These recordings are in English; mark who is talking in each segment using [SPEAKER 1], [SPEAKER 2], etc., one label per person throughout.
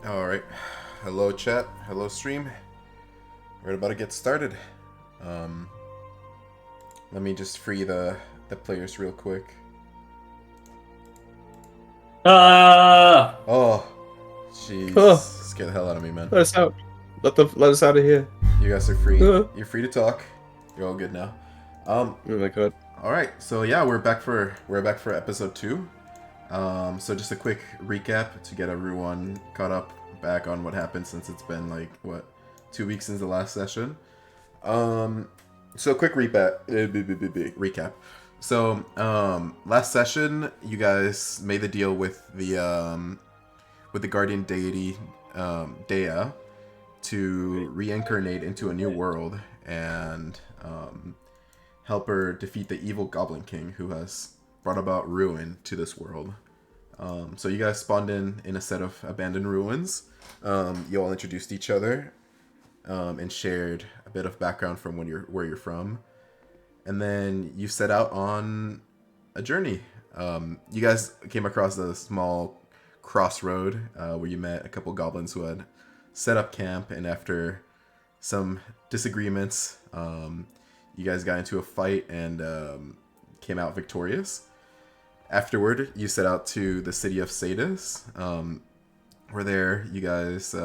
[SPEAKER 1] Alright. Hello chat, hello stream. We're about to get started. Um, Let me just free the players real quick. Oh, jeez.
[SPEAKER 2] Oh.
[SPEAKER 1] Scared the hell out of me, man.
[SPEAKER 2] Let us out. Let us out of here.
[SPEAKER 1] You guys are free.
[SPEAKER 2] Uh.
[SPEAKER 1] You're free to talk. You're all good now.
[SPEAKER 2] Oh my god.
[SPEAKER 1] Alright, so yeah, we're back for episode 2. So just a quick recap to get everyone caught up back on what happened since it's been like 2 weeks since the last session. So quick recap. So last session you guys made the deal with the guardian deity Dea to reincarnate into a new world and help her defeat the evil Goblin King who has brought about ruin to this world. So you guys spawned in a set of abandoned ruins. You all introduced each other and shared a bit of background from where you're from. And then you set out on a journey. You guys came across a small crossroad where you met a couple goblins who had set up camp, and after some disagreements, you guys got into a fight and came out victorious. Afterward, you set out to the city of Sadis. Where there, you guys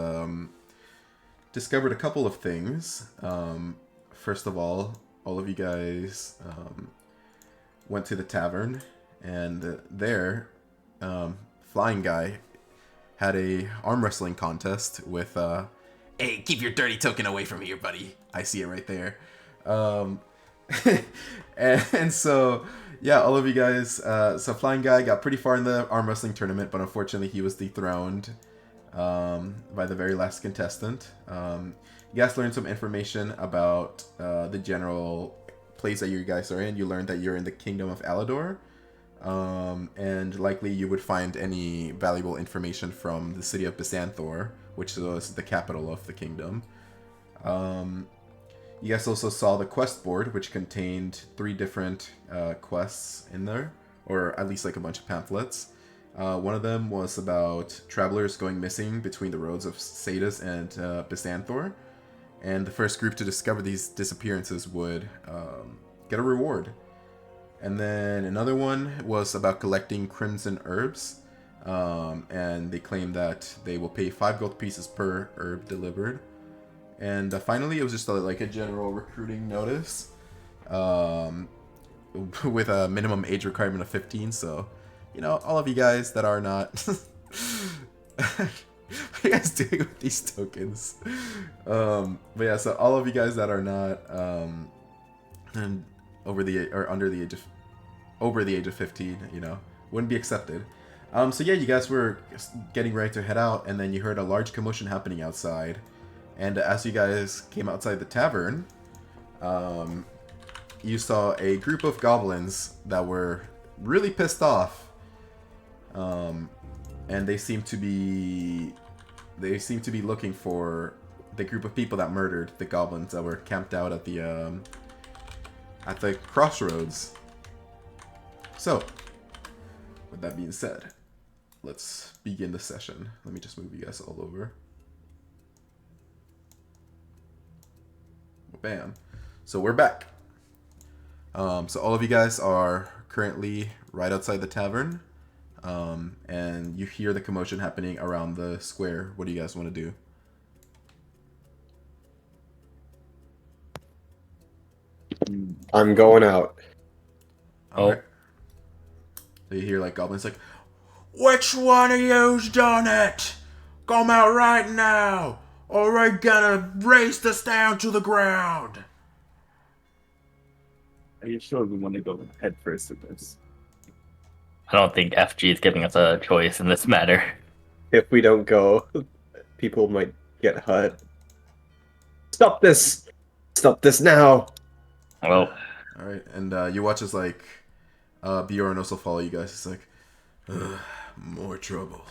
[SPEAKER 1] discovered a couple of things. First of all of you guys went to the tavern, and there, Flying Guy had a arm wrestling contest with, hey, keep your dirty token away from here, buddy. I see it right there. And so, yeah, all of you guys, so Flying Guy got pretty far in the arm wrestling tournament, but unfortunately he was dethroned by the very last contestant. You guys learned some information about the general place that you guys are in. You learned that you're in the Kingdom of Alador, and likely you would find any valuable information from the city of Byzanthor, which was the capital of the kingdom. You guys also saw the quest board, which contained 3 different quests in there, or at least like a bunch of pamphlets. One of them was about travelers going missing between the roads of Sadis and Byzanthor, and the first group to discover these disappearances would get a reward. And then another one was about collecting crimson herbs, and they claim that they will pay 5 gold pieces per herb delivered. And finally, it was just like a general recruiting notice with a minimum age requirement of 15. So, you know, all of you guys that are not... What are you guys doing with these tokens? But yeah, so all of you guys that are not over the age of 15, you know, wouldn't be accepted. So yeah, you guys were getting ready to head out, and then you heard a large commotion happening outside. And as you guys came outside the tavern, you saw a group of goblins that were really pissed off. And they seemed to be looking for the group of people that murdered the goblins that were camped out at the crossroads. So, with that being said, let's begin the session. Let me just move you guys all over. Bam. So we're back. So all of you guys are currently right outside the tavern. And you hear the commotion happening around the square. What do you guys want to do?
[SPEAKER 2] I'm going out.
[SPEAKER 1] Alright. So you hear like goblins like, which one of you's done it? Come out right now, or we're gonna race this down to the ground.
[SPEAKER 3] Are you sure we want to go head first in this?
[SPEAKER 4] I don't think FG is giving us a choice in this matter.
[SPEAKER 2] If we don't go, people might get hurt. Stop this! Stop this now!
[SPEAKER 4] Well,
[SPEAKER 1] Alright, and you watch as like Bjorn also follow you guys. It's like, more trouble.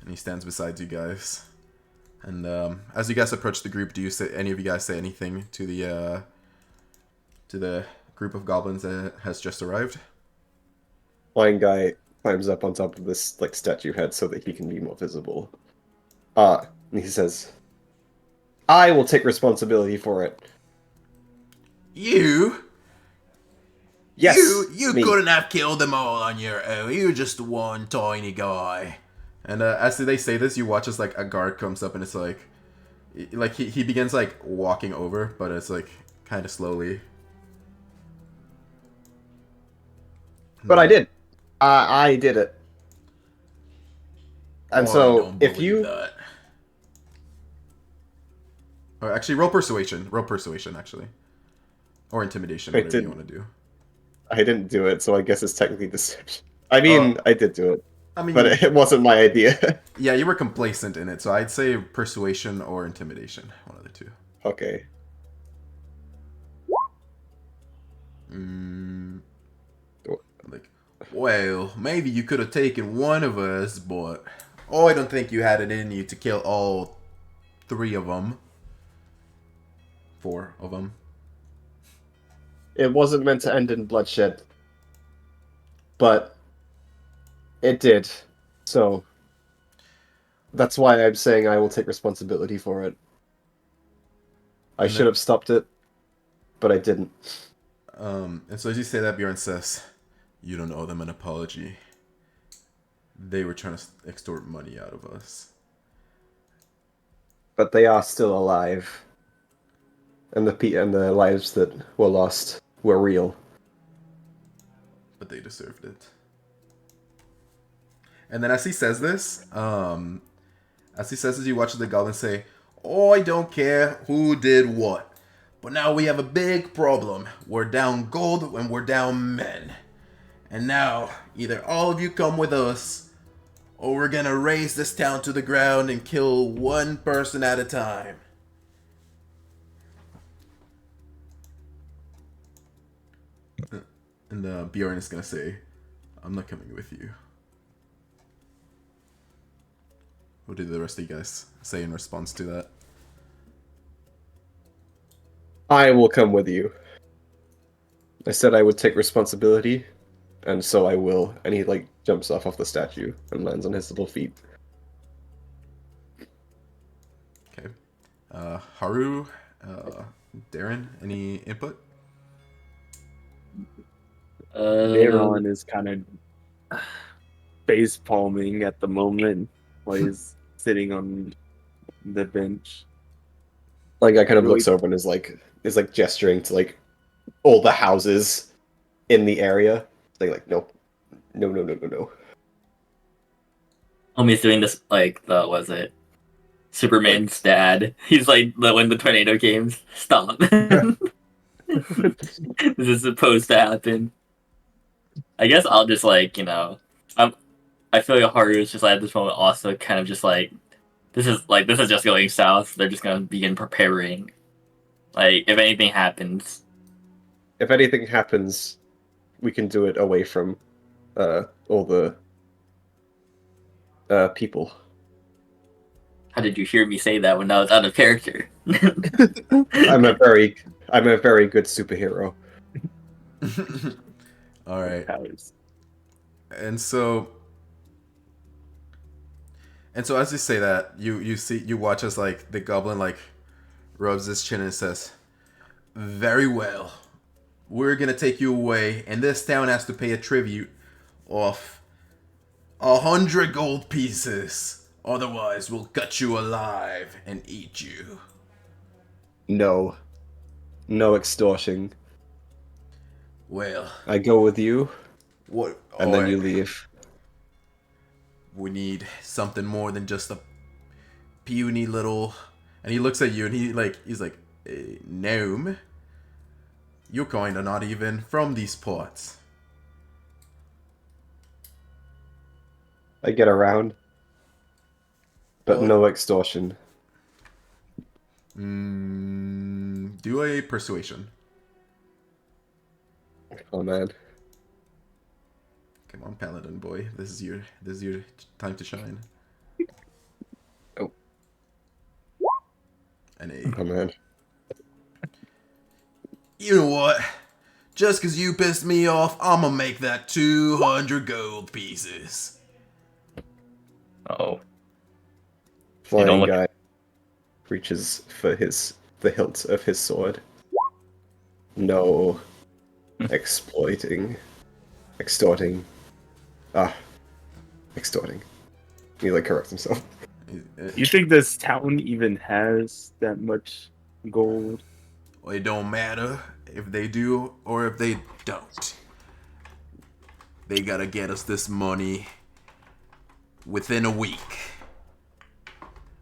[SPEAKER 1] And he stands beside you guys. And as you guys approach the group, do any of you guys say anything to the group of goblins that has just arrived?
[SPEAKER 2] Flying Guy climbs up on top of this like statue head so that he can be more visible. And he says, "I will take responsibility for it."
[SPEAKER 1] You?
[SPEAKER 2] Yes,
[SPEAKER 1] You
[SPEAKER 2] me.
[SPEAKER 1] couldn't have killed them all on your own. You're just one tiny guy. And as they say this, you watch as like a guard comes up and it's like he begins like walking over, but it's like kind of slowly.
[SPEAKER 2] But I did. I did it. And
[SPEAKER 1] I
[SPEAKER 2] so,
[SPEAKER 1] don't
[SPEAKER 2] if
[SPEAKER 1] believe
[SPEAKER 2] you
[SPEAKER 1] that. Or actually, roll persuasion. Roll persuasion, actually, or intimidation,
[SPEAKER 2] I
[SPEAKER 1] whatever you
[SPEAKER 2] didn't,
[SPEAKER 1] want to do.
[SPEAKER 2] I didn't do it, so I guess it's technically deception. I
[SPEAKER 1] Uh,
[SPEAKER 2] mean, I did do it,
[SPEAKER 1] I mean,
[SPEAKER 2] but it wasn't my idea.
[SPEAKER 1] yeah, you were complacent in it, so I'd say persuasion or intimidation, one of the two.
[SPEAKER 2] Okay.
[SPEAKER 1] Like, well, maybe you could have taken one of us, but I don't think you had it in you to kill all 3 of them. 4 of them.
[SPEAKER 2] It wasn't meant to end in bloodshed, but it did. So that's why I'm saying I will take responsibility for it. I
[SPEAKER 1] And
[SPEAKER 2] should have stopped it, but I didn't.
[SPEAKER 1] And so as you say that, Bjorn says, "You don't owe them an apology. They were trying to extort money out of us."
[SPEAKER 2] But they are still alive, and the lives that were lost were real.
[SPEAKER 1] But they deserved it. And then as he says this, as you watch the goblin say, "Oh, I don't care who did what. But now we have a big problem. We're down gold and we're down men. And now, either all of you come with us, or we're gonna raze this town to the ground and kill one person at a time." And Bjorn is gonna say, "I'm not coming with you." What did the rest of you guys say in response to that?
[SPEAKER 2] I will come with you. I said I would take responsibility, and so I will. And he like jumps off the statue and lands on his little feet.
[SPEAKER 1] Okay. Haru, Darren, any input?
[SPEAKER 3] Daron is kind of face palming at the moment while he's sitting on the bench.
[SPEAKER 2] Like guy kind of
[SPEAKER 3] Really-
[SPEAKER 2] looks over and is like gesturing to like all the houses in the area. Like nope, no.
[SPEAKER 4] Homie's doing this like the was it Superman's dad. He's like when the tornado came. Stop. This is supposed to happen. I guess I'll just I feel like Haru is just like at this moment also kind of just like this is just going south. They're just gonna begin preparing. Like if anything happens.
[SPEAKER 2] If anything happens, we can do it away from all the people.
[SPEAKER 4] How did you hear me say that when I was out of character?
[SPEAKER 2] I'm a very good superhero.
[SPEAKER 1] All right.
[SPEAKER 3] Powers.
[SPEAKER 1] And so as you say that, you watch as like the goblin like rubs his chin and says, "Very well. We're gonna take you away, and this town has to pay a tribute of 100 gold pieces. Otherwise, we'll gut you alive and eat you."
[SPEAKER 2] No extortion.
[SPEAKER 1] Well,
[SPEAKER 2] I go with you,
[SPEAKER 1] what?
[SPEAKER 2] and then
[SPEAKER 1] alright.
[SPEAKER 2] you leave.
[SPEAKER 1] We need something more than just a puny little. And he looks at you and he's like, "Gnome, you're kinda not even from these parts."
[SPEAKER 2] I get around, but
[SPEAKER 1] Well-
[SPEAKER 2] no extortion.
[SPEAKER 1] Do a persuasion.
[SPEAKER 2] Oh man.
[SPEAKER 1] Come on, paladin boy. This is your time to shine.
[SPEAKER 2] Oh.
[SPEAKER 1] An 8.
[SPEAKER 2] Oh man.
[SPEAKER 1] You know what? Just because you pissed me off, I'm gonna make that 200 gold pieces.
[SPEAKER 4] Oh,
[SPEAKER 2] Flying
[SPEAKER 4] don't look-
[SPEAKER 2] guy reaches for the hilt of his sword. No. Exploiting. Extorting. Extorting. He like corrects himself.
[SPEAKER 3] You think this town even has that much gold?
[SPEAKER 1] Well, it don't matter if they do or if they don't. They gotta get us this money within a week.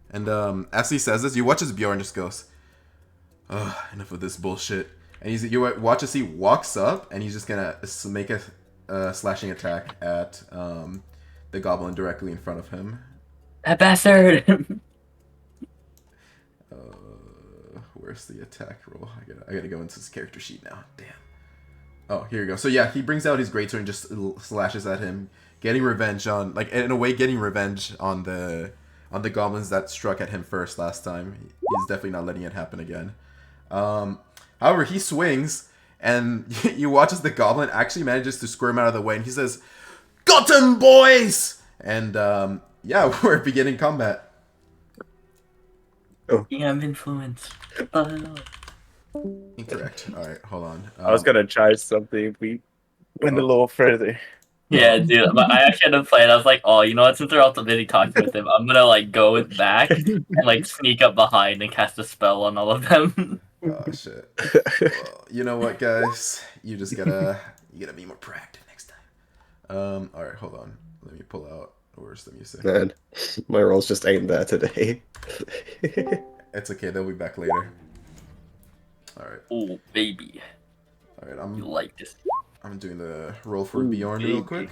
[SPEAKER 1] And as he says this, you watch as Bjorn just goes, "Ugh, enough of this bullshit." And you watch as he walks up, and he's just gonna make a slashing attack at the goblin directly in front of him.
[SPEAKER 4] that bastard!
[SPEAKER 1] Where's the attack roll? I gotta go into his character sheet now. Damn. Oh, here you go. So yeah, he brings out his greatsword and just slashes at him, getting revenge on, like, in a way, getting revenge on the goblins that struck at him first last time. He's definitely not letting it happen again. However, he swings, and you watch as the goblin actually manages to squirm out of the way, and he says, "Got him, boys!" And yeah, we're beginning combat.
[SPEAKER 4] Yeah, I'm influenced. Oh.
[SPEAKER 1] Incorrect. All right, hold on.
[SPEAKER 3] I was gonna try something if we went a little further.
[SPEAKER 4] Yeah, dude. But I actually had to play it. I was like, oh, you know what? Since they're all so busy talking with him, I'm gonna like go back and like sneak up behind and cast a spell on all of them.
[SPEAKER 1] Oh shit. Well, you know what, guys? You gotta be more proactive next time. All right, hold on. Let me pull out. Where's the music?
[SPEAKER 2] Man, my rolls just ain't there today.
[SPEAKER 1] It's okay. They'll be back later. All right.
[SPEAKER 4] Oh, baby,
[SPEAKER 1] All right.
[SPEAKER 4] you like this?
[SPEAKER 1] I'm doing the roll for
[SPEAKER 3] Ooh,
[SPEAKER 1] Bjorn real
[SPEAKER 3] baby.
[SPEAKER 1] quick.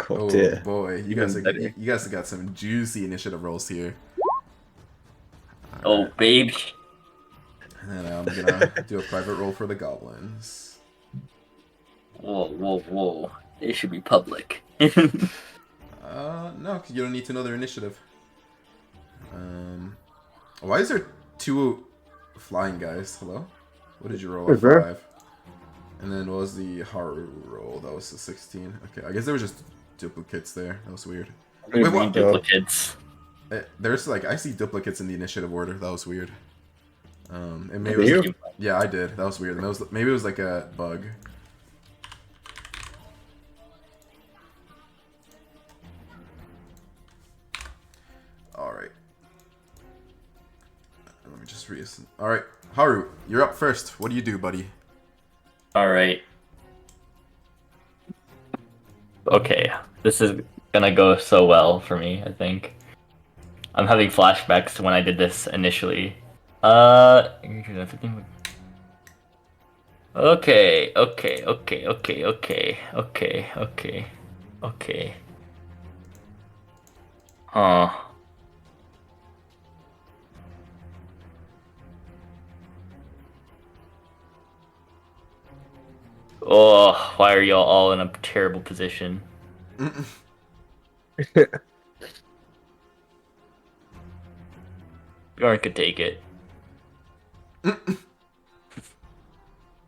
[SPEAKER 2] Oh
[SPEAKER 1] Oh
[SPEAKER 2] dear.
[SPEAKER 1] boy, you guys have got some juicy initiative rolls here.
[SPEAKER 4] Oh, baby.
[SPEAKER 1] And then I'm gonna do a private roll for the goblins.
[SPEAKER 4] Whoa, whoa, whoa. It should be public.
[SPEAKER 1] No, 'cause you don't need to know their initiative. Why is there 2 flying guys? Hello? What did you roll? A 5. And then what was the Haru roll? That was a 16. Okay, I guess there were just duplicates there. That was weird. Wait, what?
[SPEAKER 4] Duplicates.
[SPEAKER 1] There's like, I see duplicates in the initiative order. That was weird. And maybe
[SPEAKER 2] Did
[SPEAKER 1] it was
[SPEAKER 2] you?
[SPEAKER 1] yeah, I did. That was weird. And maybe it was like a bug. Alright. Let me just Alright, Haru, you're up first. What do you do, buddy?
[SPEAKER 4] Alright. Okay, this is gonna go so well for me, I think. I'm having flashbacks to when I did this initially. Okay. Huh. Oh, why are y'all all in a terrible position? Bjorn could take it.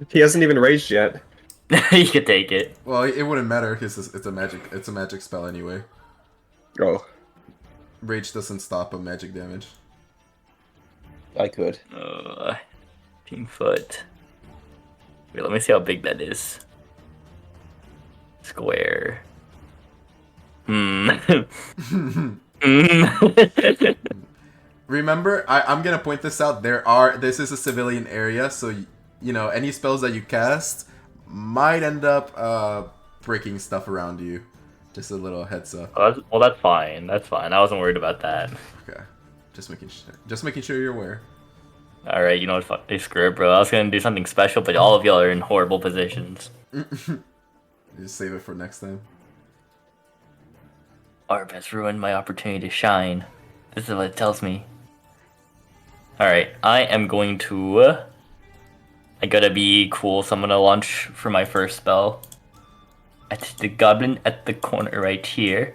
[SPEAKER 2] He hasn't even raged yet.
[SPEAKER 4] He could take it.
[SPEAKER 1] Well, it wouldn't matter because it's a magic spell anyway.
[SPEAKER 2] Oh,
[SPEAKER 1] Rage doesn't stop a magic damage.
[SPEAKER 2] I could.
[SPEAKER 4] 15 foot. Wait, let me see how big that is. Square.
[SPEAKER 1] Remember, I'm gonna point this out. This is a civilian area, so you know any spells that you cast might end up breaking stuff around you. Just a little heads up.
[SPEAKER 4] Well, that's fine. That's fine. I wasn't worried about that.
[SPEAKER 1] Okay, just making sure you're aware.
[SPEAKER 4] All right, you know what? Fuck, screw it, bro. I was gonna do something special, but all of y'all are in horrible positions.
[SPEAKER 1] Just save it for next time.
[SPEAKER 4] Arb has ruined my opportunity to shine. This is what it tells me. Alright, I am going to... I gotta be cool, so I'm gonna launch for my first spell. At the goblin at the corner right here.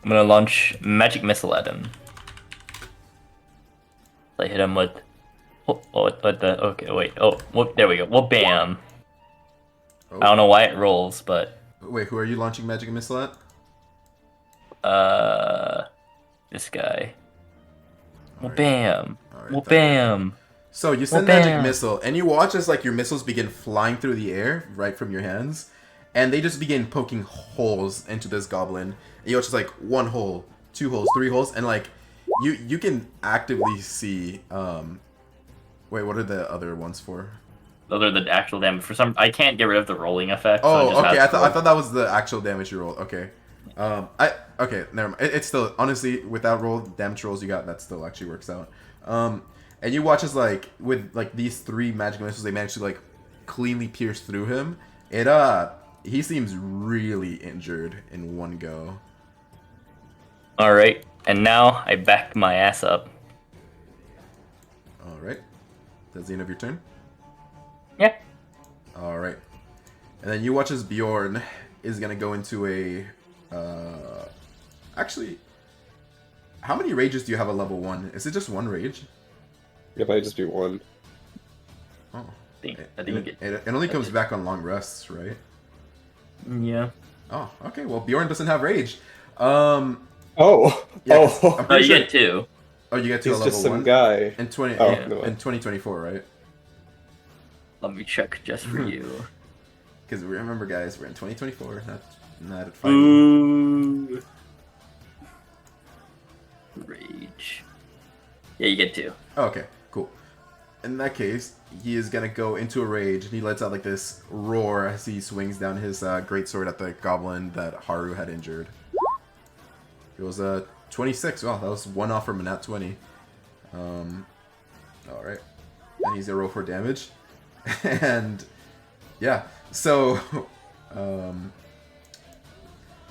[SPEAKER 4] I'm gonna launch Magic Missile at him. I hit him with... what the... Okay, wait. Oh, whoop, there we go. Well, bam.
[SPEAKER 1] Oh.
[SPEAKER 4] I don't know why it rolls, but
[SPEAKER 1] Wait, who are you launching magic missile at?
[SPEAKER 4] this guy. Well,
[SPEAKER 1] Alright.
[SPEAKER 4] bam.
[SPEAKER 1] Alright,
[SPEAKER 4] Well,
[SPEAKER 1] that guy.
[SPEAKER 4] bam.
[SPEAKER 1] So you
[SPEAKER 4] Well,
[SPEAKER 1] send magic
[SPEAKER 4] bam.
[SPEAKER 1] missile, and you watch as like your missiles begin flying through the air right from your hands, and they just begin poking holes into this goblin. And you watch just like 1 hole, 2 holes, 3 holes, and like you can actively see. Wait, what are the other ones for?
[SPEAKER 4] Those are the actual damage. For some, I can't get rid of the rolling effect. so it
[SPEAKER 1] Oh,
[SPEAKER 4] just
[SPEAKER 1] okay.
[SPEAKER 4] has
[SPEAKER 1] I
[SPEAKER 4] roll.
[SPEAKER 1] thought that was the actual damage you rolled. Okay. Okay. Never mind. It's still honestly without roll damage rolls you got that still actually works out. And you watch as like with like these 3 magic missiles they manage to like cleanly pierce through him. He seems really injured in one go.
[SPEAKER 4] All right, and now I back my ass up.
[SPEAKER 1] All right. That's the end of your turn.
[SPEAKER 4] Yeah.
[SPEAKER 1] All right. And then you watch as Bjorn is gonna go into a. Actually, how many rages do you have at level 1? Is it just 1 rage?
[SPEAKER 2] It might just be 1.
[SPEAKER 1] Oh.
[SPEAKER 4] I think
[SPEAKER 1] It only comes back on long rests, right?
[SPEAKER 4] Yeah.
[SPEAKER 1] Oh, okay. Well, Bjorn doesn't have rage.
[SPEAKER 2] Oh!
[SPEAKER 1] Yeah, 'cause
[SPEAKER 2] Oh!
[SPEAKER 1] I'm
[SPEAKER 4] Oh,
[SPEAKER 1] pretty
[SPEAKER 4] you
[SPEAKER 1] sure-
[SPEAKER 4] get 2.
[SPEAKER 1] Oh, you get to
[SPEAKER 2] He's
[SPEAKER 1] a level
[SPEAKER 2] just some
[SPEAKER 1] 1
[SPEAKER 2] guy.
[SPEAKER 1] in 20
[SPEAKER 2] Oh,
[SPEAKER 1] in,
[SPEAKER 2] no.
[SPEAKER 1] in 2024, right?
[SPEAKER 4] Let me check just for you.
[SPEAKER 1] Because remember, guys, we're in 2024, not at 5.
[SPEAKER 4] Ooh. Rage. Yeah, you get 2.
[SPEAKER 1] Oh, okay, cool. In that case, he is gonna go into a rage, and he lets out like this roar as he swings down his great sword at the goblin that Haru had injured. It was a 26. Wow, that was 1 off from a nat 20. All right, and he's gonna roll for damage, and yeah, so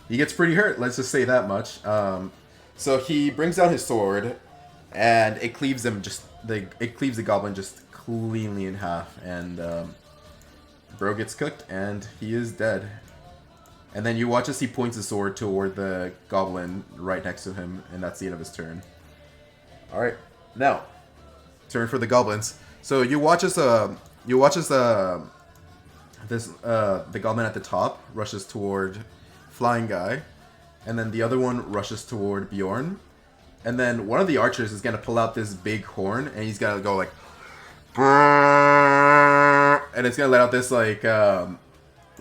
[SPEAKER 1] he gets pretty hurt. Let's just say that much. So he brings out his sword, and it cleaves him it cleaves the goblin just cleanly in half, and bro gets cooked, and he is dead. And then you watch as he points his sword toward the goblin right next to him, and that's the end of his turn. All right, now turn for the goblins. So you watch as the goblin at the top rushes toward flying guy, and then the other one rushes toward Bjorn. And then one of the archers is gonna pull out this big horn, and he's gonna go like, and it's gonna let out this like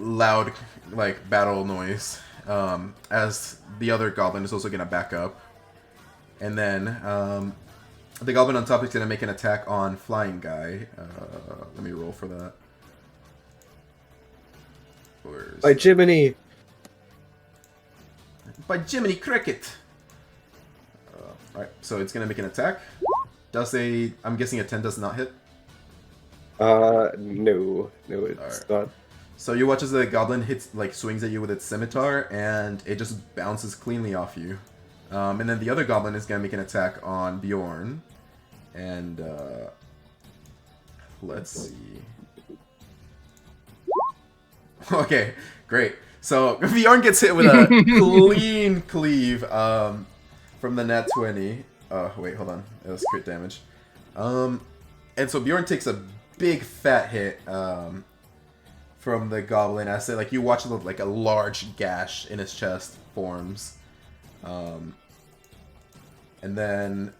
[SPEAKER 1] loud like battle noise. As the other goblin is also gonna back up, and then the goblin on top is gonna make an attack on flying guy. Let me roll for that. Where's...
[SPEAKER 2] By Jiminy!
[SPEAKER 1] By Jiminy Cricket! Alright, so it's gonna make an attack. I'm guessing a 10 does not hit.
[SPEAKER 2] No, it's not.
[SPEAKER 1] So you watch as the goblin swings at you with its scimitar, and it just bounces cleanly off you. And then the other goblin is gonna make an attack on Bjorn. And let's see. Okay, great. So Bjorn gets hit with a clean cleave from the nat 20. Oh wait, hold on. That was crit damage. And so Bjorn takes a big fat hit from the goblin. I say, like, you watch like a large gash in his chest forms, and then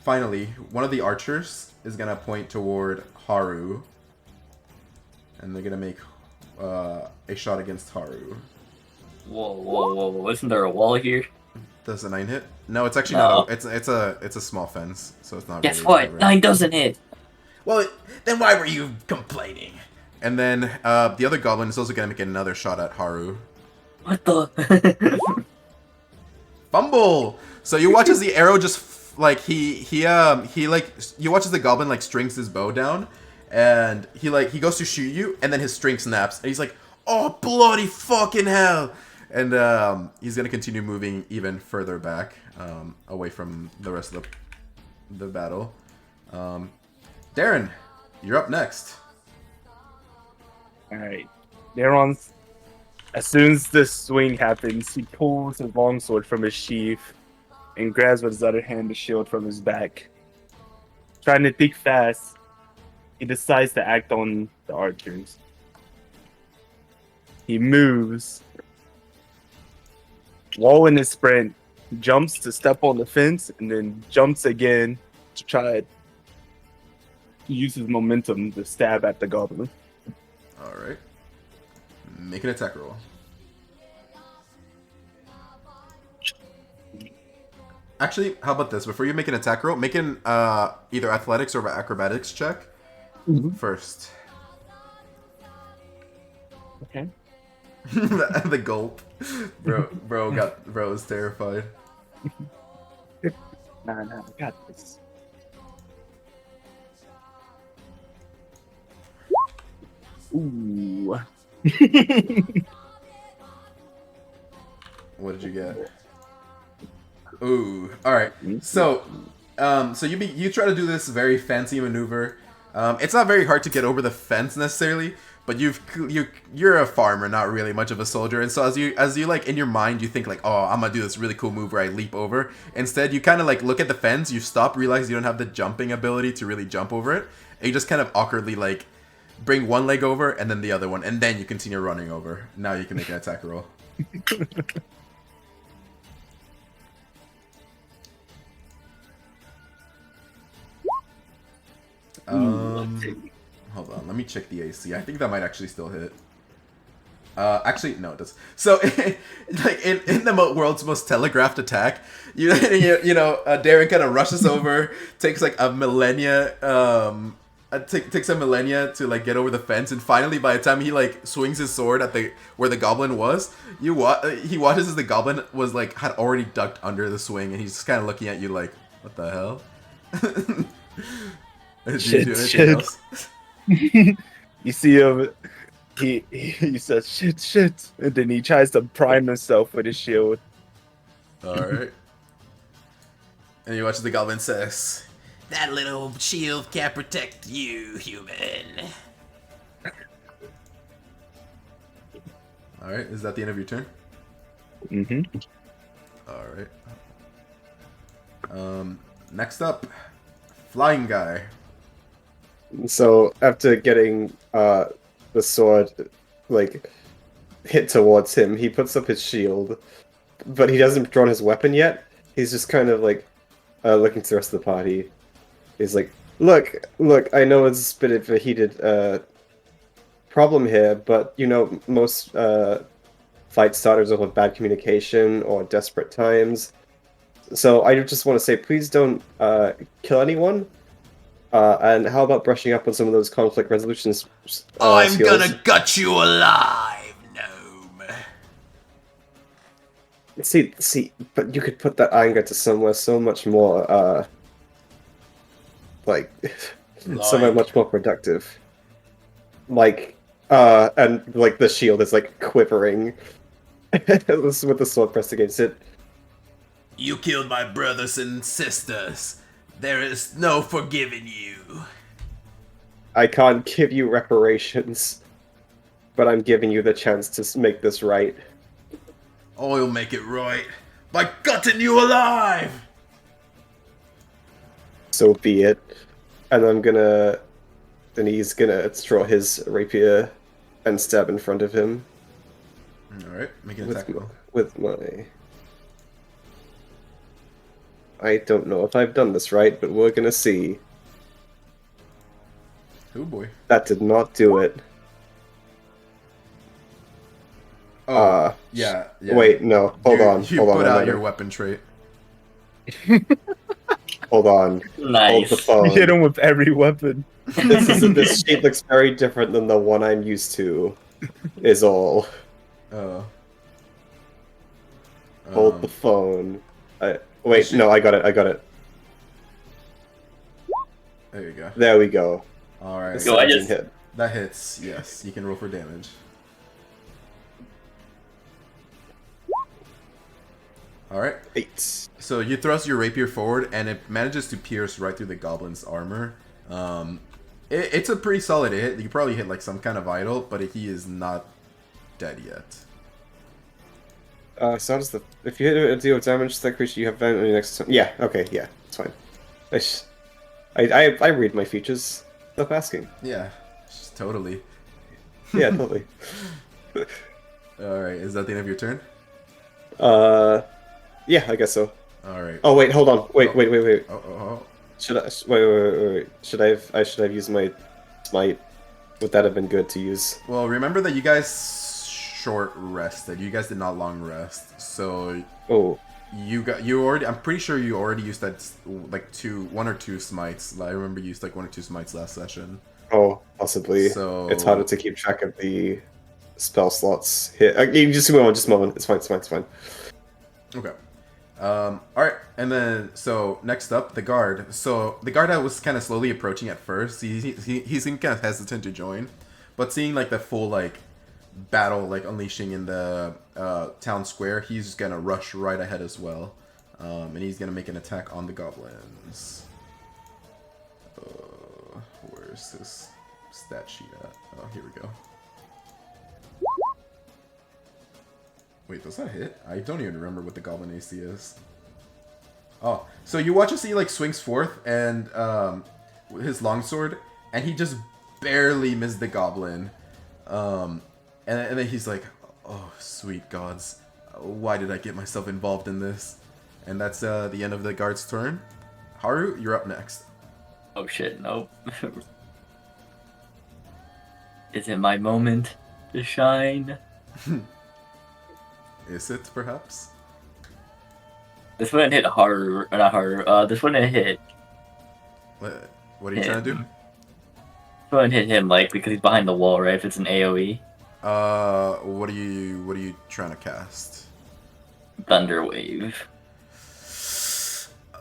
[SPEAKER 1] finally one of the archers is gonna point toward Haru, and they're gonna make a shot against Haru.
[SPEAKER 4] Whoa! Isn't there a wall here?
[SPEAKER 1] Does a 9 hit? No, it's actually
[SPEAKER 4] No.
[SPEAKER 1] not. It's a small fence, so it's not.
[SPEAKER 4] Guess
[SPEAKER 1] really
[SPEAKER 4] what?
[SPEAKER 1] covered.
[SPEAKER 4] 9 doesn't hit.
[SPEAKER 1] Well, then why were you complaining? And then the other goblin is also gonna make another shot at Haru.
[SPEAKER 4] What the?
[SPEAKER 1] Fumble. So you watch as the arrow just you watch as the goblin like strings his bow down, and he goes to shoot you, and then his string snaps, and he's like, "Oh bloody fucking hell!" And he's gonna continue moving even further back, away from the rest of the battle. Darren, you're up next.
[SPEAKER 3] Alright. Neron's. As soon as this swing happens, he pulls his longsword from his sheath and grabs with his other hand the shield from his back. Trying to think fast, he decides to act on the archers. He moves. While in his sprint, jumps to step on the fence, and then jumps again to try to use his momentum to stab at the goblin.
[SPEAKER 1] Alright. Make an attack roll. Actually, how about this? Before you make an attack roll, make an either athletics or acrobatics check first.
[SPEAKER 3] Okay.
[SPEAKER 1] The gulp. Bro is terrified.
[SPEAKER 3] Nah, I got this. Ooh.
[SPEAKER 1] What did you get? Ooh. All right. So, you try to do this very fancy maneuver. It's not very hard to get over the fence necessarily, but you're a farmer, not really much of a soldier. And so as you like in your mind, you think like, oh, I'm gonna do this really cool move where I leap over. Instead, you kind of like look at the fence, you stop, realize you don't have the jumping ability to really jump over it, and you just kind of awkwardly like bring one leg over and then the other one, and then you continue running over. Now you can make an attack roll. Hold on, let me check the AC. I think that might actually still hit. Actually, no, it does. So, like in the world's most telegraphed attack, Darren kind of rushes over, takes like a millennia, takes a millennia to like get over the fence, and finally, by the time he like swings his sword at where the goblin was, he watches as the goblin was like had already ducked under the swing, and he's just kind of looking at you like, what the hell? Did you do anything else?
[SPEAKER 3] You see him. He says shit, and then he tries to prime himself with his shield.
[SPEAKER 1] All right. And you watch the goblin says, "That little shield can't protect you, human." All right. Is that the end of your turn?
[SPEAKER 3] Mm-hmm.
[SPEAKER 1] All right. Next up, flying guy.
[SPEAKER 2] So after getting the sword like hit towards him, he puts up his shield, but he hasn't drawn his weapon yet. He's just kind of like looking to the rest of the party. He's like, look, I know it's a bit of a heated problem here, but most fight starters will have bad communication or desperate times. So I just want to say, please don't kill anyone. And how about brushing up on some of those conflict resolutions
[SPEAKER 1] I'm
[SPEAKER 2] skills?
[SPEAKER 1] gonna gut you alive, gnome.
[SPEAKER 2] See, but you could put that anger to somewhere so much more, somewhere much more productive. And like the shield is like quivering with the sword pressed against it.
[SPEAKER 1] You killed my brothers and sisters. There is no forgiving you.
[SPEAKER 2] I can't give you reparations, but I'm giving you the chance to make this right.
[SPEAKER 1] I'll make it right by gutting you alive.
[SPEAKER 2] So be it. And he's gonna draw his rapier and stab in front of him.
[SPEAKER 1] Alright, make an attack roll.
[SPEAKER 2] With my... I don't know if I've done this right, but we're gonna see.
[SPEAKER 1] Oh boy.
[SPEAKER 2] That did not do it.
[SPEAKER 1] Oh, yeah.
[SPEAKER 2] Wait, no. Hold on.
[SPEAKER 1] You put out your weapon trait.
[SPEAKER 2] Hold on.
[SPEAKER 4] Nice.
[SPEAKER 2] Hold the phone.
[SPEAKER 3] You hit him with every weapon.
[SPEAKER 2] This sheet looks very different than the one I'm used to, is all. Hold the phone. Wait, no, I got it.
[SPEAKER 1] There you go.
[SPEAKER 2] There we go.
[SPEAKER 1] Alright.
[SPEAKER 4] Go,
[SPEAKER 2] Hit.
[SPEAKER 1] That hits, yes. You can roll for damage. Alright.
[SPEAKER 2] 8.
[SPEAKER 1] So you thrust your rapier forward, and it manages to pierce right through the goblin's armor. It's a pretty solid hit. You probably hit like some kind of idol, but he is not dead yet.
[SPEAKER 2] So how does if you hit a deal damage to that creature, you have advantage on your next turn. Yeah, okay, yeah, it's fine. I read my features. Stop asking.
[SPEAKER 1] Yeah, totally.
[SPEAKER 2] Yeah, totally.
[SPEAKER 1] All right, is that the end of your turn?
[SPEAKER 2] Yeah, I guess so.
[SPEAKER 1] All right.
[SPEAKER 2] Oh wait, hold on. Wait.
[SPEAKER 1] Oh.
[SPEAKER 2] Should I? Wait. Should I have used my smite? Would that have been good to use?
[SPEAKER 1] Well, remember that you guys short rested. You guys did not long rest. So
[SPEAKER 2] Oh,
[SPEAKER 1] you already. I'm pretty sure you already used that like one or two smites. I remember you used like 1 or 2 smites last session.
[SPEAKER 2] possibly.
[SPEAKER 1] So
[SPEAKER 2] It's harder to keep track of the spell slots here. You just move on. Just a moment. It's fine.
[SPEAKER 1] Okay. All right, and then so next up, the guard. So the guard that was kind of slowly approaching at first. He's kind of hesitant to join, but seeing like the full like battle like unleashing in the town square, he's gonna rush right ahead as well, and he's gonna make an attack on the goblins. Where's his stat sheet at? Oh, here we go. Wait, does that hit? I don't even remember what the goblin AC is. Oh, so you watch as he like swings forth and with his longsword, and he just barely missed the goblin. And then he's like, "Oh, sweet gods, why did I get myself involved in this?" And that's the end of the guard's turn. Haru, you're up next.
[SPEAKER 4] Oh shit, nope. Is it my moment to shine?
[SPEAKER 1] Is it perhaps?
[SPEAKER 4] This wouldn't hit Haru, or not Haru, this wouldn't hit
[SPEAKER 1] What are you trying to do?
[SPEAKER 4] This wouldn't hit him, like, because he's behind the wall, right? If it's an AoE.
[SPEAKER 1] What are you trying to cast?
[SPEAKER 4] Thunder Wave.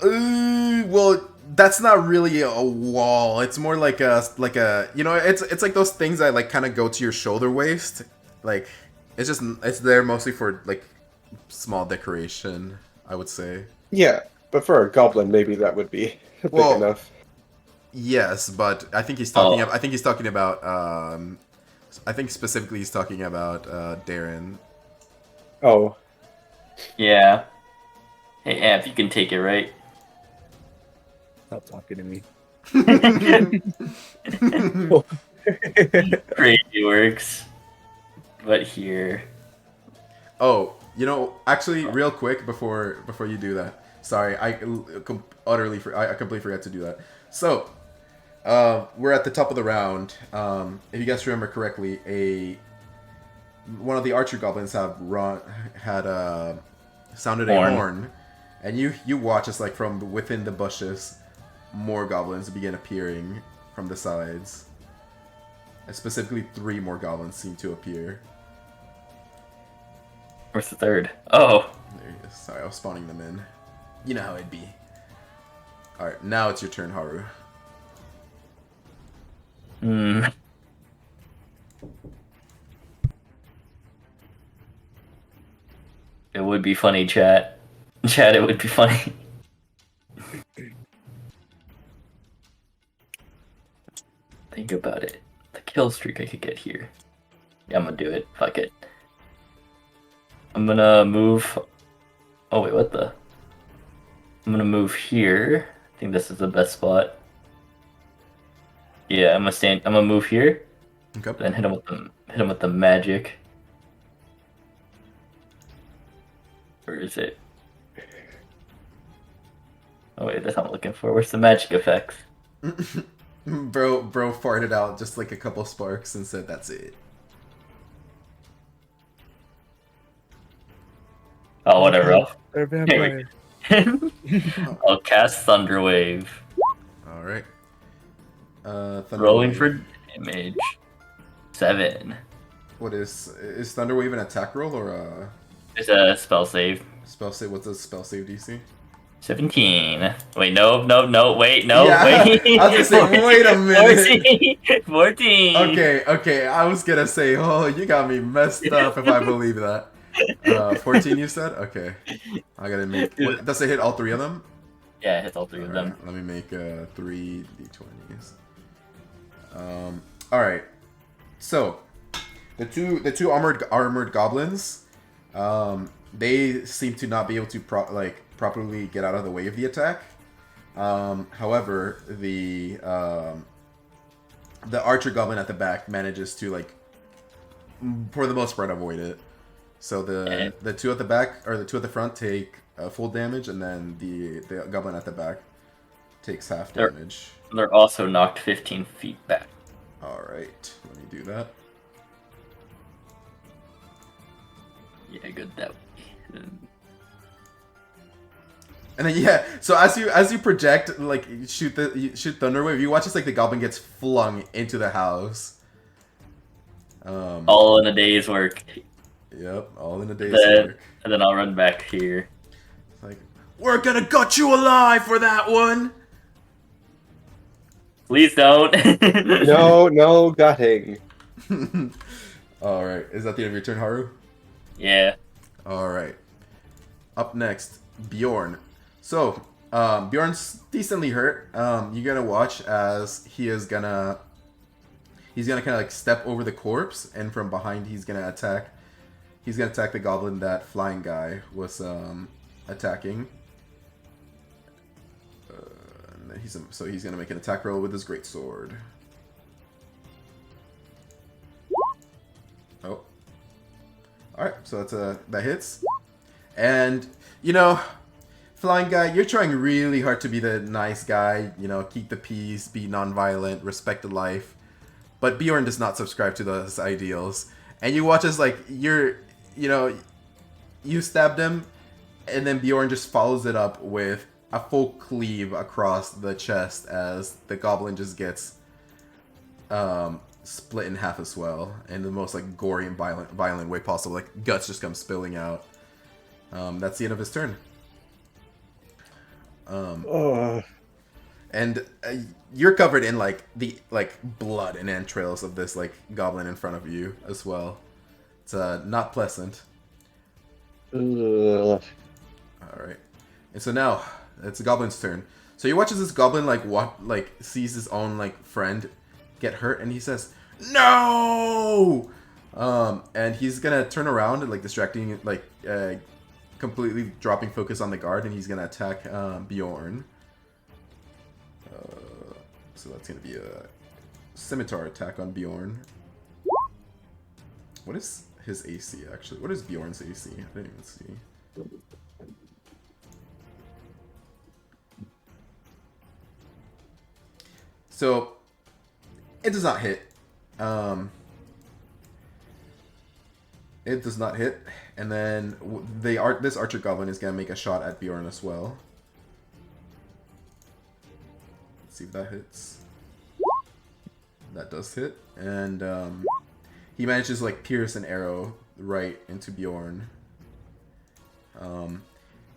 [SPEAKER 1] Well, that's not really a wall. It's more like a you know, it's like those things that like kind of go to your shoulder waist. Like it's there mostly for like small decoration, I would say.
[SPEAKER 2] Yeah, but for a goblin, maybe that would be big enough.
[SPEAKER 1] Yes, but I think he's talking. I think he's talking about. I think specifically he's talking about Darren.
[SPEAKER 2] Oh.
[SPEAKER 4] Yeah. Hey, Amp, you can take it, right?
[SPEAKER 3] Stop talking to me.
[SPEAKER 4] Crazy works. But here.
[SPEAKER 1] Oh, you know, actually, real quick before you do that. Sorry, I completely forgot to do that. So, we're at the top of the round. If you guys remember correctly, one of the archer goblins had sounded a horn, and you watch as like from within the bushes, more goblins begin appearing from the sides. And specifically, 3 more goblins seem to appear.
[SPEAKER 4] Where's the third? Oh.
[SPEAKER 1] There he is. Sorry, I was spawning them in. You know how it'd be. Alright, now it's your turn, Haru.
[SPEAKER 4] It would be funny, chat. Chat, it would be funny. Think about it. The kill streak I could get here. Yeah, I'm gonna do it. Fuck it. I'm gonna move... Oh, wait, what the... I'm gonna move here. I think this is the best spot. Yeah, I'm gonna move here.
[SPEAKER 1] Okay.
[SPEAKER 4] Then hit him with the magic. Where is it? Oh wait, that's what I'm looking for. Where's the magic effects?
[SPEAKER 1] Bro farted out just like a couple sparks and said, "That's it."
[SPEAKER 4] Oh, whatever.
[SPEAKER 3] They're vampires.
[SPEAKER 4] I'll cast Thunder Wave.
[SPEAKER 1] All right.
[SPEAKER 4] Rolling for damage. 7.
[SPEAKER 1] What is Thunder Wave an attack roll or a
[SPEAKER 4] It's a spell save.
[SPEAKER 1] spell save? What's a spell save DC?
[SPEAKER 4] 17. Wait, no, wait,
[SPEAKER 1] Yeah,
[SPEAKER 4] wait.
[SPEAKER 1] I was gonna say, wait a minute.
[SPEAKER 4] 14.
[SPEAKER 1] Okay. I was gonna say, oh, you got me messed up if I believe that. 14, you said? Okay. I gotta make. Does it hit all 3 of them?
[SPEAKER 4] Yeah, it hits all 3 of them.
[SPEAKER 1] Let me make 3 d20s. All right. So, the two armored goblins, they seem to not be able to properly get out of the way of the attack. However, the archer goblin at the back manages to for the most part avoid it. So
[SPEAKER 4] Eh.
[SPEAKER 1] the two at the back or the two at the front take full damage, and then the goblin at the back takes half
[SPEAKER 4] They're-
[SPEAKER 1] damage.
[SPEAKER 4] They're also knocked 15 feet back.
[SPEAKER 1] All right, let me do that.
[SPEAKER 4] Yeah, good that way.
[SPEAKER 1] And then yeah, so as you project, like you shoot Thunderwave, you watch as like the goblin gets flung into the house.
[SPEAKER 4] All in a day's work.
[SPEAKER 1] Yep, all in a day's
[SPEAKER 4] Then,
[SPEAKER 1] work.
[SPEAKER 4] and then I'll run back here.
[SPEAKER 1] It's like, we're gonna gut you alive for that one.
[SPEAKER 4] Please don't.
[SPEAKER 2] No gutting.
[SPEAKER 1] All right, is that the end of your turn, Haru?
[SPEAKER 4] Yeah.
[SPEAKER 1] All right. Up next, Bjorn. So, Bjorn's decently hurt. You're gonna watch as he's gonna kind of like step over the corpse, and from behind he's gonna attack. He's gonna attack the goblin that flying guy was attacking. And then he's gonna make an attack roll with his greatsword. Oh. Alright, so that hits. And, you know, flying guy, you're trying really hard to be the nice guy, you know, keep the peace, be non-violent, respect the life. But Bjorn does not subscribe to those ideals. And you watch as, like, you stabbed him, and then Bjorn just follows it up with a full cleave across the chest as the goblin just gets split in half as well, in the most like gory and violent way possible. Like guts just come spilling out. That's the end of his turn. And you're covered in like the blood and entrails of this like goblin in front of you as well. It's not pleasant.
[SPEAKER 2] Ugh.
[SPEAKER 1] All right, and so now it's the goblin's turn. So you watch as this goblin sees his own like friend get hurt, and he says, "No!" And he's gonna turn around and like distracting, like completely dropping focus on the guard, and he's gonna attack Bjorn. So that's gonna be a scimitar attack on Bjorn. What is his AC actually? What is Bjorn's AC? I didn't even see. So it does not hit. It does not hit, and then this archer goblin is gonna make a shot at Bjorn as well. Let's see if that hits. That does hit, and he manages to like pierce an arrow right into Bjorn.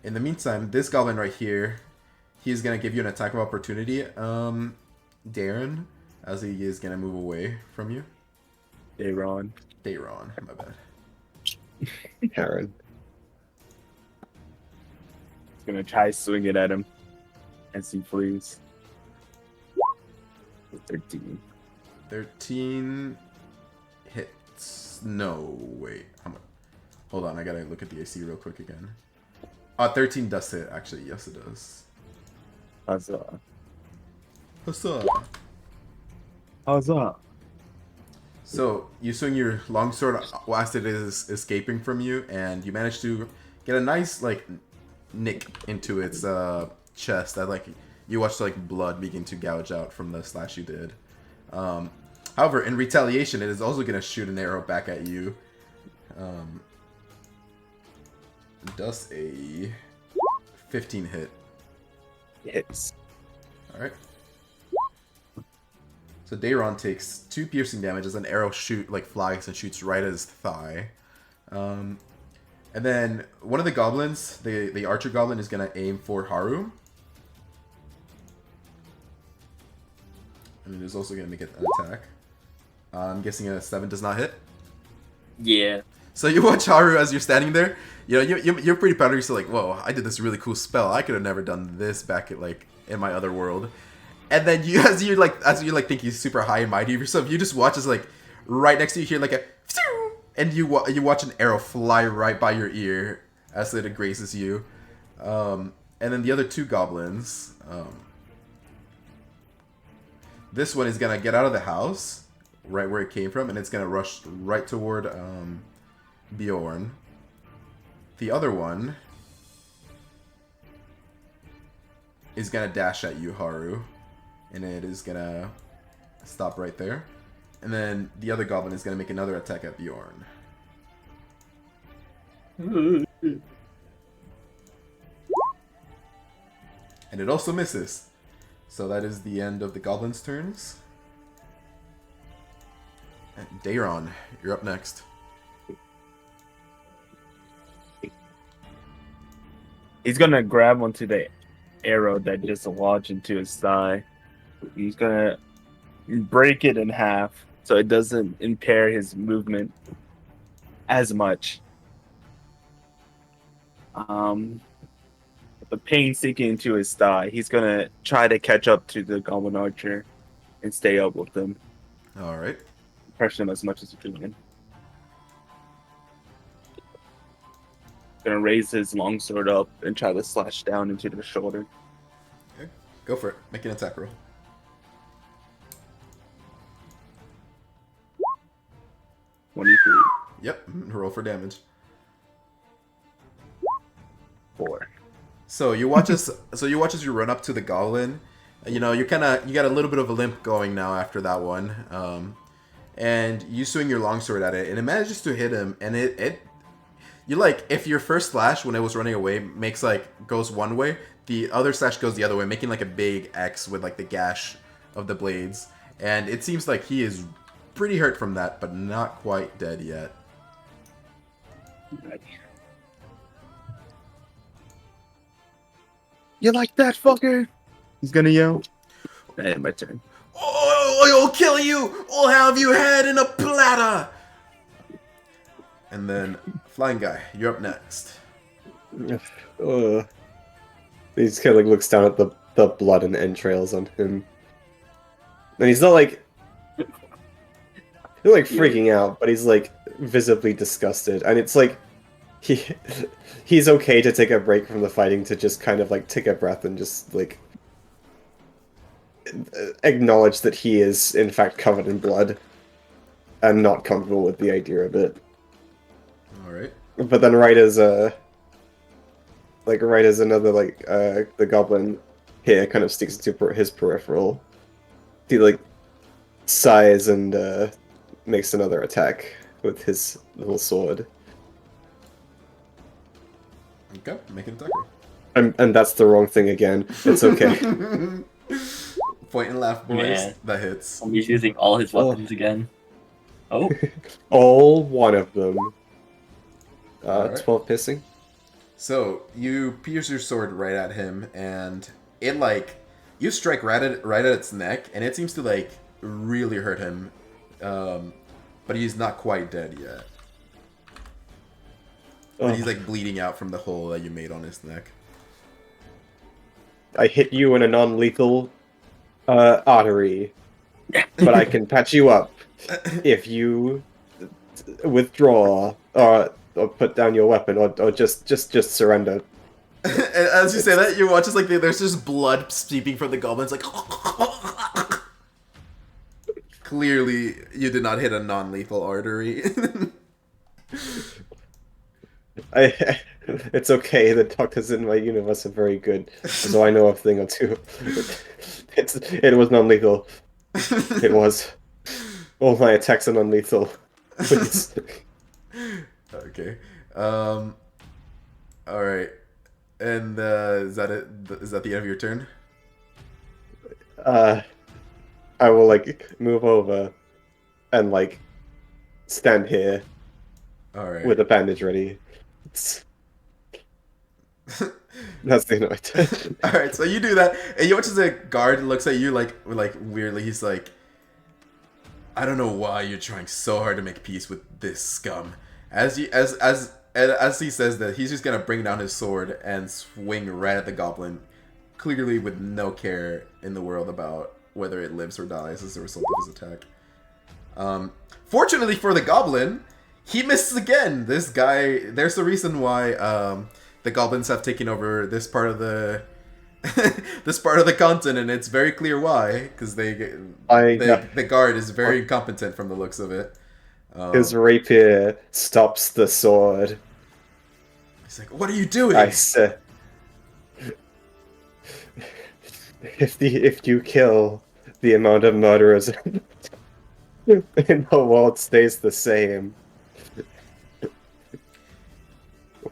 [SPEAKER 1] In the meantime, this goblin right here, he's gonna give you an attack of opportunity, Darren, as he is gonna move away from you.
[SPEAKER 3] Dayron.
[SPEAKER 1] Dayron, my bad.
[SPEAKER 2] Karen.
[SPEAKER 3] Gonna try swing it at him as he flees. 13.
[SPEAKER 1] 13 hits. No, wait. Hold on, I gotta look at the AC real quick again. 13 does hit, actually. Yes, it does.
[SPEAKER 3] Huzzah.
[SPEAKER 1] Huzzah.
[SPEAKER 3] Huzzah.
[SPEAKER 1] So, you swing your longsword whilst it is escaping from you, and you manage to get a nice, like, nick into its chest that, like, you watch, like, blood begin to gouge out from the slash you did. However, in retaliation, it is also going to shoot an arrow back at you. Does a 15 hit.
[SPEAKER 3] Hits.
[SPEAKER 1] Alright. So Dayron takes 2 piercing damage as an arrow flies and shoots right at his thigh. And then one of the goblins, the archer goblin, is going to aim for Haru. And it is also going to make an attack. I'm guessing a 7 does not hit.
[SPEAKER 4] Yeah.
[SPEAKER 1] So you watch Haru as you're standing there. You know, you're pretty proud of yourself. Like, whoa, I did this really cool spell. I could have never done this back at like in my other world. And then you, as you're think you're super high and mighty of yourself, you just watch as like right next to you hear like a, and you watch an arrow fly right by your ear as it grazes you. And then the other 2 goblins. This one is gonna get out of the house, right where it came from, and it's gonna rush right toward Bjorn. the other one is gonna dash at you, Haru, and it is gonna stop right there. And then the other goblin is gonna make another attack at Bjorn. And it also misses. So that is the end of the goblins' turns. And Dayron, you're up next.
[SPEAKER 3] He's gonna grab onto the arrow that just lodged into his thigh. He's gonna break it in half so it doesn't impair his movement as much. The pain sinking into his thigh, he's gonna try to catch up to the goblin archer and stay up with him.
[SPEAKER 1] Alright.
[SPEAKER 3] Pressure him as much as he can. Gonna raise his longsword up and try to slash down into the shoulder.
[SPEAKER 1] Okay. Go for it. Make an attack roll.
[SPEAKER 3] 23.
[SPEAKER 1] Yep. Roll for damage.
[SPEAKER 3] 4.
[SPEAKER 1] So you watch as you run up to the goblin. You know, you got a little bit of a limp going now after that one. And you swing your longsword at it, and it manages to hit him. And you like, if your first slash when it was running away goes one way, the other slash goes the other way, making like a big X with like the gash of the blades. And it seems like he is pretty hurt from that, but not quite dead yet.
[SPEAKER 3] You like that, fucker? He's gonna yell. And my turn.
[SPEAKER 1] Oh, I'll kill you! I'll have you head in a platter! And then, Flying Guy, you're up next.
[SPEAKER 2] He just kind of like looks down at the blood and entrails on him. And he's not like freaking out, but he's like visibly disgusted. And it's like he's okay to take a break from the fighting to just kind of like take a breath and just like acknowledge that he is in fact covered in blood and not comfortable with the idea of it.
[SPEAKER 1] Alright.
[SPEAKER 2] But then right as another the goblin here kind of sticks into his peripheral, he like sighs and makes another attack with his little sword.
[SPEAKER 1] Okay, make an attack roll.
[SPEAKER 2] And that's the wrong thing again. It's okay.
[SPEAKER 1] Point and laugh, boys.
[SPEAKER 4] Yeah.
[SPEAKER 1] That hits.
[SPEAKER 4] He's using all his weapons again. Oh,
[SPEAKER 2] All one of them.
[SPEAKER 1] Alright.
[SPEAKER 2] 12 piercing.
[SPEAKER 1] So, you pierce your sword right at him, and it, like, you strike right at its neck, and it seems to, like, really hurt him. But he's not quite dead yet. But he's, like, bleeding out from the hole that you made on his neck.
[SPEAKER 2] I hit you in a non-lethal artery, but I can patch you up if you withdraw or put down your weapon or just surrender.
[SPEAKER 1] As you say that, you watch as like there's just blood seeping from the goblins, like clearly you did not hit a non-lethal artery.
[SPEAKER 2] It's okay. The doctors in my universe are very good, so I know a thing or two. It was non-lethal. It was. All my attacks are non-lethal. Please.
[SPEAKER 1] Okay. All right. And is that it? Is that the end of your turn?
[SPEAKER 2] I will like move over and like stand here
[SPEAKER 1] All right.
[SPEAKER 2] with a bandage ready. That's the end of my turn.
[SPEAKER 1] All right. So you do that, and you watch as a guard looks at you like weirdly. He's like, I don't know why you're trying so hard to make peace with this scum. As he says that, he's just gonna bring down his sword and swing right at the goblin, clearly with no care in the world about whether it lives or dies as a result of his attack. Fortunately for the goblin, he misses again. This guy, there's a reason why the goblins have taken over this part of the continent, and it's very clear why, because the guard is very incompetent from the looks of it.
[SPEAKER 2] His rapier stops the sword.
[SPEAKER 1] like, what are you doing?
[SPEAKER 2] I said, if you kill the amount of murderers in the world stays the same,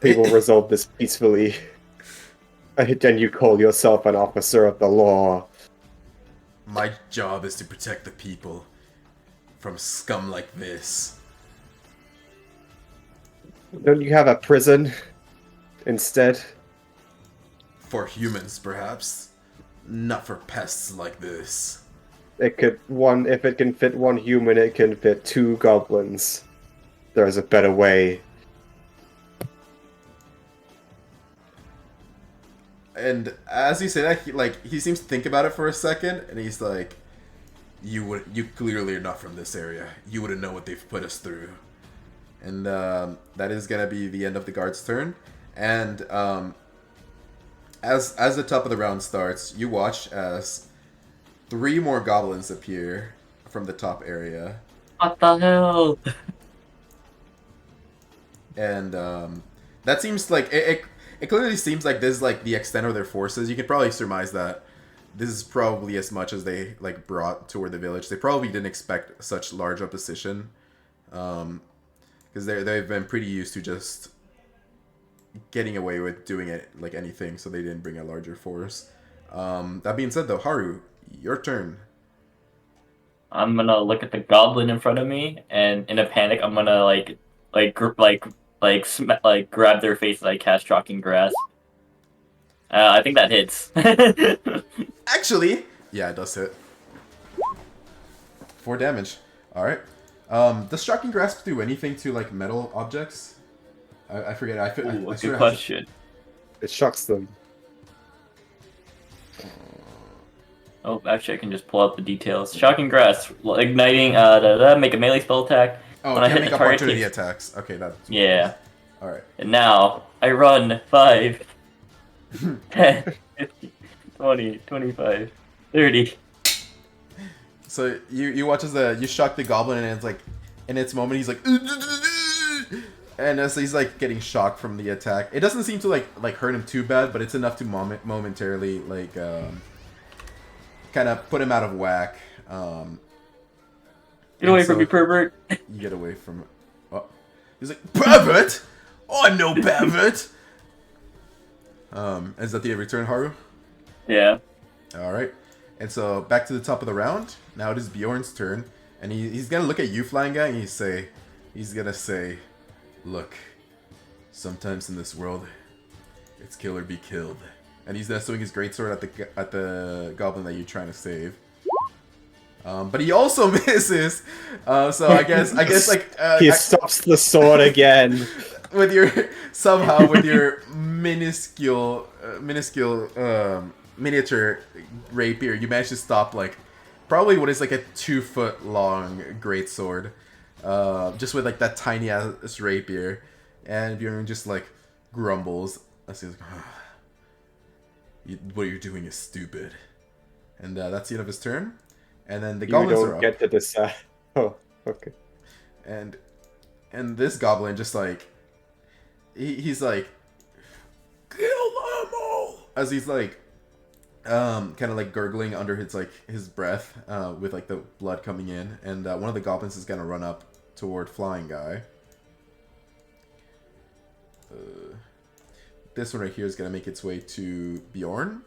[SPEAKER 2] we will resolve this peacefully. And you call yourself an officer of the law.
[SPEAKER 1] My job is to protect the people from scum like this.
[SPEAKER 2] Don't you have a prison instead?
[SPEAKER 1] For humans, perhaps. Not for pests like this.
[SPEAKER 2] If it can fit one human, it can fit 2 goblins. There's a better way.
[SPEAKER 1] And as you say that, he seems to think about it for a second, and he's like, "You clearly are not from this area. You wouldn't know what they've put us through." And that is gonna be the end of the guard's turn. And as the top of the round starts, you watch as 3 more goblins appear from the top area,
[SPEAKER 4] What the hell?
[SPEAKER 1] and that seems like it clearly seems like this is like the extent of their forces. You can probably surmise that this is probably as much as they like brought toward the village. They probably didn't expect such large opposition, because they've been pretty used to just getting away with doing it like anything, so they didn't bring a larger force. That being said, though, Haru, your turn.
[SPEAKER 4] I'm gonna look at the goblin in front of me, and in a panic, I'm gonna grab their face and cast Shocking Grasp. I think that hits.
[SPEAKER 1] Actually, yeah, it does hit. 4 damage. All right. Does Shocking Grasp do anything to like metal objects? I forget. I
[SPEAKER 4] Ooh,
[SPEAKER 1] swear
[SPEAKER 4] good question.
[SPEAKER 2] It shocks them.
[SPEAKER 4] Oh, actually, I can just pull out the details. Shocking Grasp, igniting. Make a melee spell attack.
[SPEAKER 1] Oh,
[SPEAKER 4] When I
[SPEAKER 1] can't
[SPEAKER 4] hit
[SPEAKER 1] make
[SPEAKER 4] the target,
[SPEAKER 1] opportunity
[SPEAKER 4] takes-
[SPEAKER 1] attacks. Okay, that's
[SPEAKER 4] Yeah.
[SPEAKER 1] all right.
[SPEAKER 4] And now I run 5, 10, 15, 20, 25, 30.
[SPEAKER 1] So you watch as you shock the goblin, and it's like in its moment he's like, and as he's like getting shocked from the attack, it doesn't seem to like hurt him too bad, but it's enough to momentarily like kind of put him out of whack.
[SPEAKER 4] Get away
[SPEAKER 1] and
[SPEAKER 4] from
[SPEAKER 1] so
[SPEAKER 4] me, pervert.
[SPEAKER 1] You get away from. Oh, he's like, pervert. Oh, I'm no pervert. Is that the return, Haru?
[SPEAKER 4] Yeah.
[SPEAKER 1] All right. And so back to the top of the round. Now it is Bjorn's turn, and he's gonna look at you, flying guy, and he's gonna say, "Look, sometimes in this world, it's kill or be killed." And he's gonna swing his greatsword at the goblin that you're trying to save. But he also misses. So I guess like
[SPEAKER 2] He stops the sword again.
[SPEAKER 1] with your minuscule miniature rapier, you managed to stop like probably what is like a 2-foot long greatsword, just with like that tiny ass rapier, and Bjorn just like grumbles as he's like, "What you're doing is stupid," and that's the end of his turn. And then the
[SPEAKER 2] You
[SPEAKER 1] goblins are
[SPEAKER 2] don't
[SPEAKER 1] up,
[SPEAKER 2] get to decide. Oh, okay.
[SPEAKER 1] and this goblin just like he's like, "Kill them all," as he's like kind of like gurgling under his breath with like the blood coming in, and one of the goblins is gonna run up toward flying guy. This one right here is gonna make its way to Bjorn,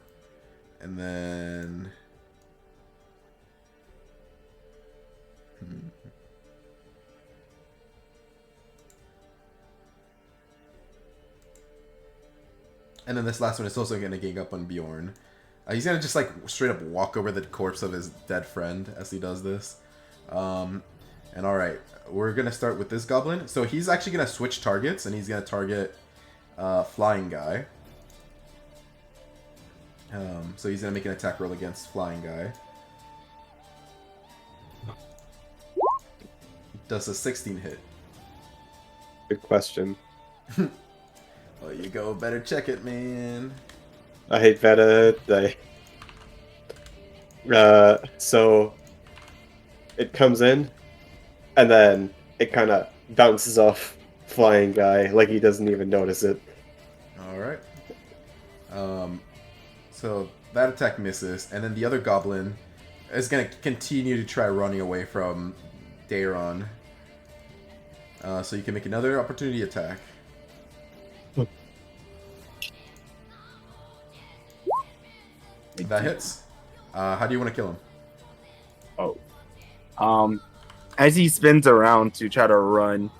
[SPEAKER 1] and then and then this last one is also gonna gang up on Bjorn. He's gonna just like straight up walk over the corpse of his dead friend as he does this. And alright, we're gonna start with this goblin. So he's actually gonna switch targets, and he's gonna target flying guy. So he's gonna make an attack roll against flying guy. Does a 16 hit?
[SPEAKER 2] Good question.
[SPEAKER 1] Well, you go. Better check it, man.
[SPEAKER 2] I hate better. So it comes in, and then it kind of bounces off flying guy like he doesn't even notice it.
[SPEAKER 1] All right. So that attack misses, and then the other goblin is gonna continue to try running away from Daron. So you can make another opportunity attack. That hits. How do you want to kill him?
[SPEAKER 3] Oh. As he spins around to try to run,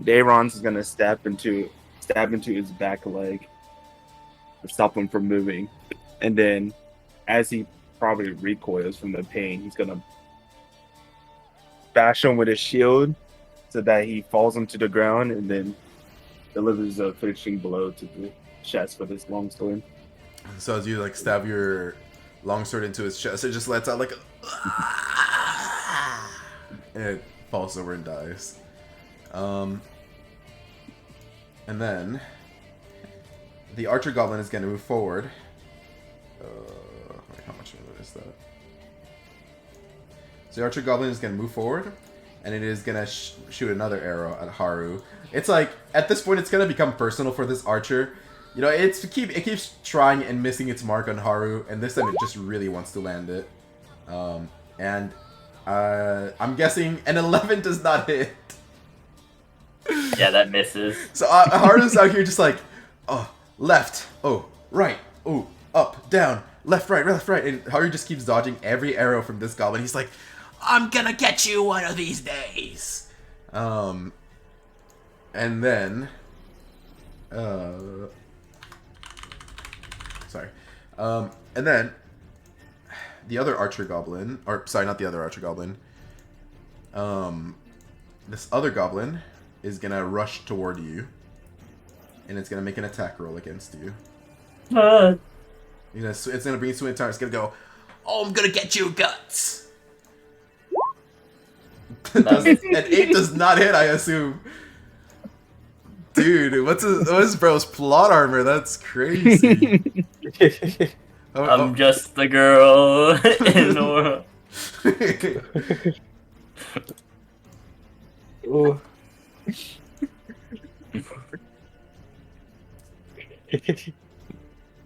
[SPEAKER 3] Daron's gonna stab into his back leg to stop him from moving. And then as he probably recoils from the pain, he's gonna bash him with his shield so that he falls onto the ground and then delivers a finishing blow to the chest with his longsword.
[SPEAKER 1] So as you like stab your longsword into his chest, it just lets out like a and it falls over and dies. And then the archer goblin is going to move forward. Wait, how much movement is that? So the archer goblin is going to move forward, and it is going to shoot another arrow at Haru. It's like at this point, it's going to become personal for this archer. You know, it keeps trying and missing its mark on Haru, and this time it just really wants to land it. And I'm guessing an 11 does not hit.
[SPEAKER 4] Yeah, that misses.
[SPEAKER 1] So Haru's out here just like, oh, left, oh, right, oh, up, down, left, right, and Haru just keeps dodging every arrow from this goblin. He's like, I'm gonna get you one of these days. And then, sorry, and then the other archer goblin, or sorry, not the other archer goblin. This other goblin is gonna rush toward you, and it's gonna make an attack roll against you. It's gonna bring you to an attack. It's gonna go, oh, I'm gonna get you guts. An 8 does not hit, I assume. Dude, what's his bro's plot armor? That's crazy.
[SPEAKER 4] I'm just the girl in the world.
[SPEAKER 2] Oh.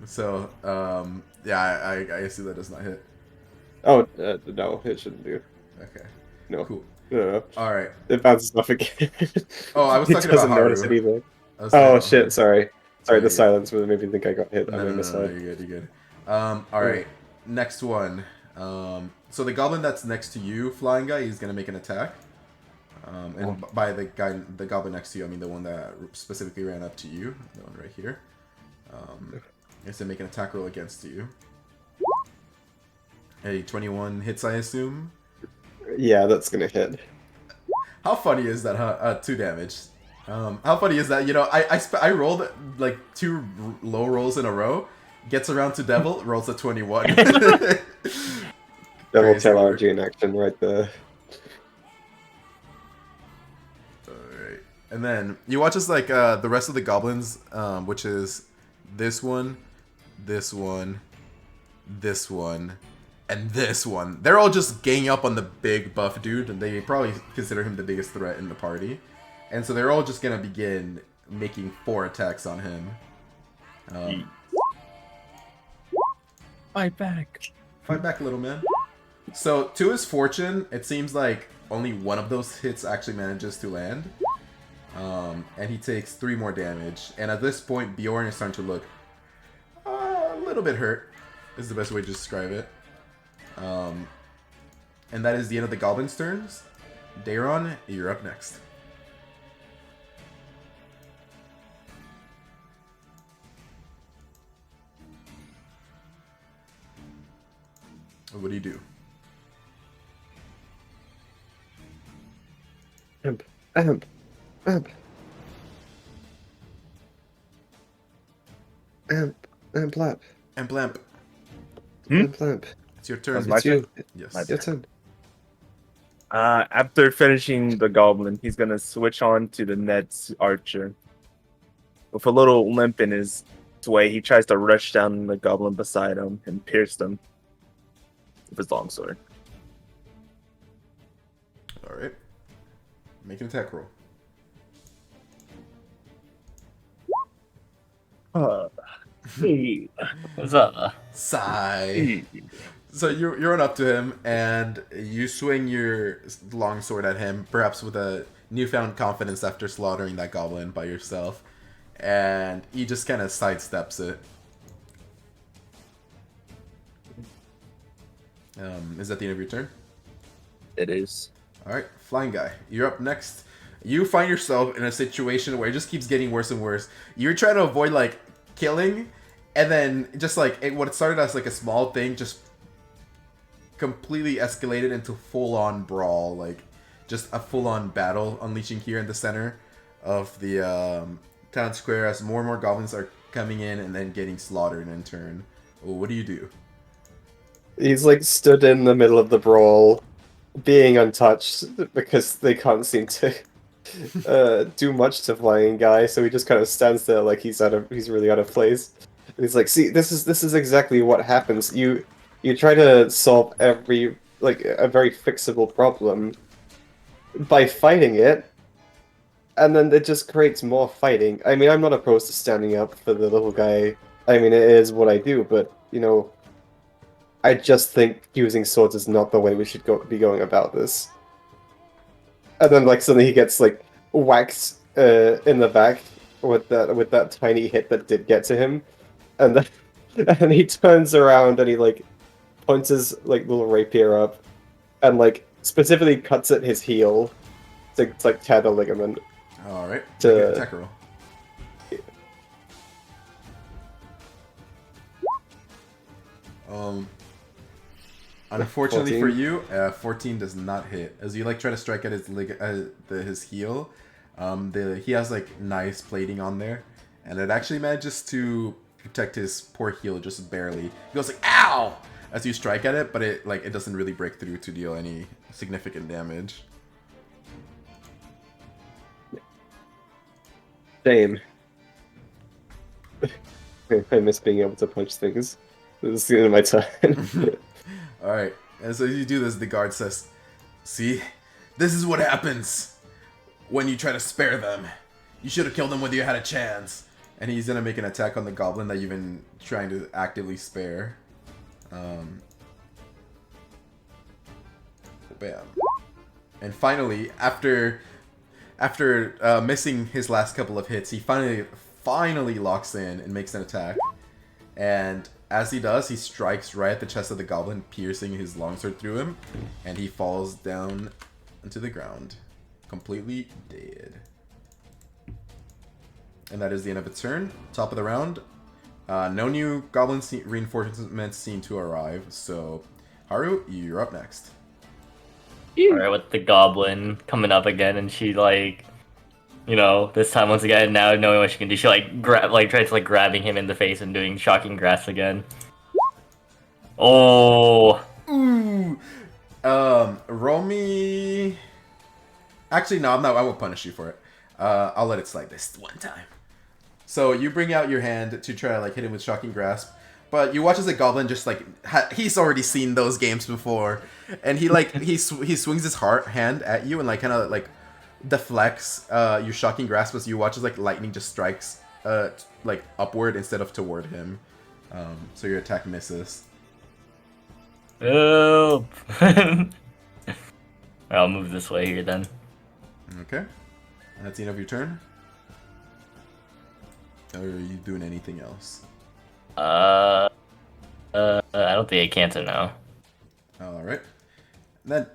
[SPEAKER 1] So, yeah, I assume that does not hit.
[SPEAKER 2] Oh, no, it shouldn't do.
[SPEAKER 1] Okay,
[SPEAKER 2] No.
[SPEAKER 1] cool.
[SPEAKER 2] No.
[SPEAKER 1] All right.
[SPEAKER 2] It bounces off again.
[SPEAKER 1] Oh, I was
[SPEAKER 2] It
[SPEAKER 1] talking about
[SPEAKER 2] doesn't
[SPEAKER 1] Haru.
[SPEAKER 2] notice anything.
[SPEAKER 1] I was talking
[SPEAKER 2] Oh
[SPEAKER 1] about
[SPEAKER 2] shit!
[SPEAKER 1] Haru.
[SPEAKER 2] Sorry,
[SPEAKER 1] Yeah,
[SPEAKER 2] the silence made me think I got hit.
[SPEAKER 1] No,
[SPEAKER 2] on the side.
[SPEAKER 1] you're good. All right, next one. So the goblin that's next to you, flying guy, he's gonna make an attack. And by the goblin next to you, I mean the one that specifically ran up to you, the one right here. He's gonna make an attack roll against you. Hey, 21 hits, I assume.
[SPEAKER 2] Yeah, that's gonna hit.
[SPEAKER 1] How funny is that, huh? 2 damage. How funny is that? You know, I rolled like 2 low rolls in a row. Gets around to devil, rolls a 21.
[SPEAKER 2] Double
[SPEAKER 1] Crazy.
[SPEAKER 2] tail RG in action right there.
[SPEAKER 1] Alright. And then you watch as like the rest of the goblins, which is this one, this one, this one, and this one. They're all just ganging up on the big buff dude, and they probably consider him the biggest threat in the party. And so they're all just gonna begin making 4 attacks on him.
[SPEAKER 3] Fight back.
[SPEAKER 1] Fight back, little man. So, to his fortune, it seems like only one of those hits actually manages to land. And he takes 3 more damage. And at this point, Bjorn is starting to look a little bit hurt, is the best way to describe it. And that is the end of the goblins' turns. Daron, you're up next. What do you do?
[SPEAKER 2] Amp. Lap.
[SPEAKER 1] And Blamp,
[SPEAKER 2] Amp.
[SPEAKER 1] it's your turn.
[SPEAKER 3] That's my
[SPEAKER 2] It's you.
[SPEAKER 1] Yes.
[SPEAKER 3] My
[SPEAKER 2] Your turn.
[SPEAKER 3] After finishing the goblin, he's gonna switch on to the next archer. With a little limp in his way, he tries to rush down the goblin beside him and pierce them with his longsword.
[SPEAKER 1] Alright. Make an attack roll.
[SPEAKER 3] Hey.
[SPEAKER 4] What's up?
[SPEAKER 1] Sigh. So you run up to him and you swing your longsword at him, perhaps with a newfound confidence after slaughtering that goblin by yourself, and he just kind of sidesteps it. Is that the end of your turn?
[SPEAKER 3] It is.
[SPEAKER 1] All right, flying guy, you're up next. You find yourself in a situation where it just keeps getting worse and worse. You're trying to avoid like killing, and then just like what started as like a small thing just completely escalated into full-on brawl, like just a full-on battle unleashing here in the center of the town square as more and more goblins are coming in and then getting slaughtered in turn. What do you do?
[SPEAKER 2] He's like stood in the middle of the brawl, being untouched because they can't seem to do much to Flying Guy, so he just kind of stands there like he's really out of place. And he's like, "See, this is exactly what happens. You try to solve a very fixable problem by fighting it, and then it just creates more fighting. I mean, I'm not opposed to standing up for the little guy. I mean, it is what I do, but I just think using swords is not the way we should be going about this." And then, like, suddenly he gets like whacked in the back with that tiny hit that did get to him, and then and he turns around and he like points his like little rapier up, and like specifically cuts at his heel to like tear the ligament.
[SPEAKER 1] All right,
[SPEAKER 2] To-
[SPEAKER 1] make an attack roll. Unfortunately
[SPEAKER 2] 14.
[SPEAKER 1] for you, 14 does not hit. As you like try to strike at his heel, he has like nice plating on there, and it actually manages to protect his poor heel just barely. He goes like "ow" as you strike at it, but it doesn't really break through to deal any significant damage.
[SPEAKER 2] Shame. I miss being able to punch things. This is the end of my turn.
[SPEAKER 1] Alright, and so as you do this, the guard says, "See, this is what happens when you try to spare them. You should have killed them when you had a chance." And he's gonna make an attack on the goblin that you've been trying to actively spare. Bam. And finally, after missing his last couple of hits, he finally locks in and makes an attack. And as he does, he strikes right at the chest of the goblin, piercing his longsword through him, and he falls down into the ground, completely dead. And that is the end of its turn. Top of the round. No new goblin reinforcements seem to arrive, so Haru, you're up next.
[SPEAKER 4] Alright, with the goblin coming up again, and she like, this time once again, now knowing what she can do, she tries to grabbing him in the face and doing shocking grasp again. Oh,
[SPEAKER 1] Ooh. Roll me. Actually, no, I'm not. I won't punish you for it. I'll let it slide this one time. So you bring out your hand to try to hit him with shocking grasp, but you watch as the goblin just he's already seen those games before, and he swings his hand at you and kind of deflects your shocking grasp as you watch as lightning just strikes upward instead of toward him. So your attack misses.
[SPEAKER 4] help! I'll move this way here then.
[SPEAKER 1] Okay. And that's the end of your turn? Or are you doing anything else?
[SPEAKER 4] I don't think I can to now.
[SPEAKER 1] Alright. Then,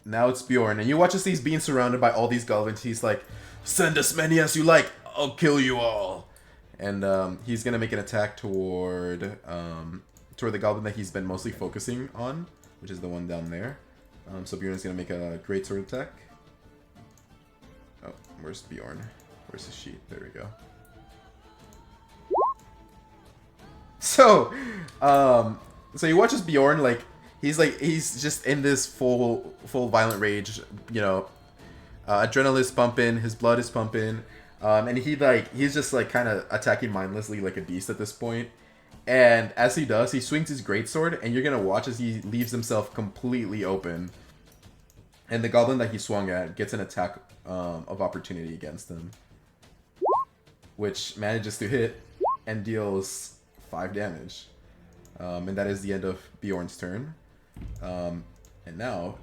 [SPEAKER 1] now it's Bjorn, and you watch as he's being surrounded by all these goblins. He's like, "Send as many as you like, I'll kill you all." And he's gonna make an attack toward the goblin that he's been mostly focusing on, which is the one down there. So Bjorn's gonna make a great sword attack. Oh, where's Bjorn? Where's his sheet? There we go. So you watch as Bjorn, he's just in this full violent rage, adrenaline's pumping, his blood is pumping, and he's just kind of attacking mindlessly like a beast at this point. And as he does, he swings his greatsword, and you're gonna watch as he leaves himself completely open. And the goblin that he swung at gets an attack of opportunity against him, which manages to hit. and deals 5 damage. And that is the end of Bjorn's turn. And now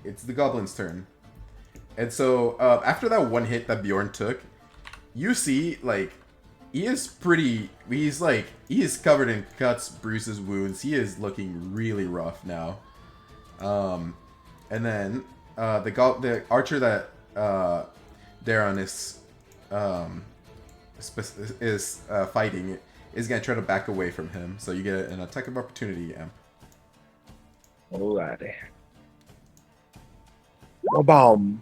[SPEAKER 1] it's the goblin's turn. And so after that one hit that Bjorn took, you see like he is covered in cuts, bruises, wounds. He is looking really rough now. And then the archer that Darren is fighting is gonna try to back away from him. So you get an attack of opportunity, Amp.
[SPEAKER 3] Alrighty. Wabam.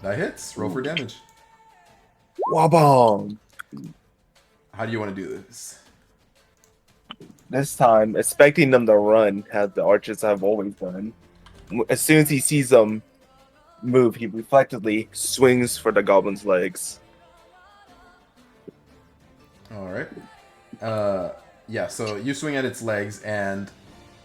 [SPEAKER 1] That hits. Roll for damage.
[SPEAKER 3] Wabam.
[SPEAKER 1] How do you want to do this?
[SPEAKER 3] This time, expecting them to run, as the archers have always done. As soon as he sees them move, he reflectively swings for the goblin's legs.
[SPEAKER 1] All right. Yeah. So you swing at its legs, and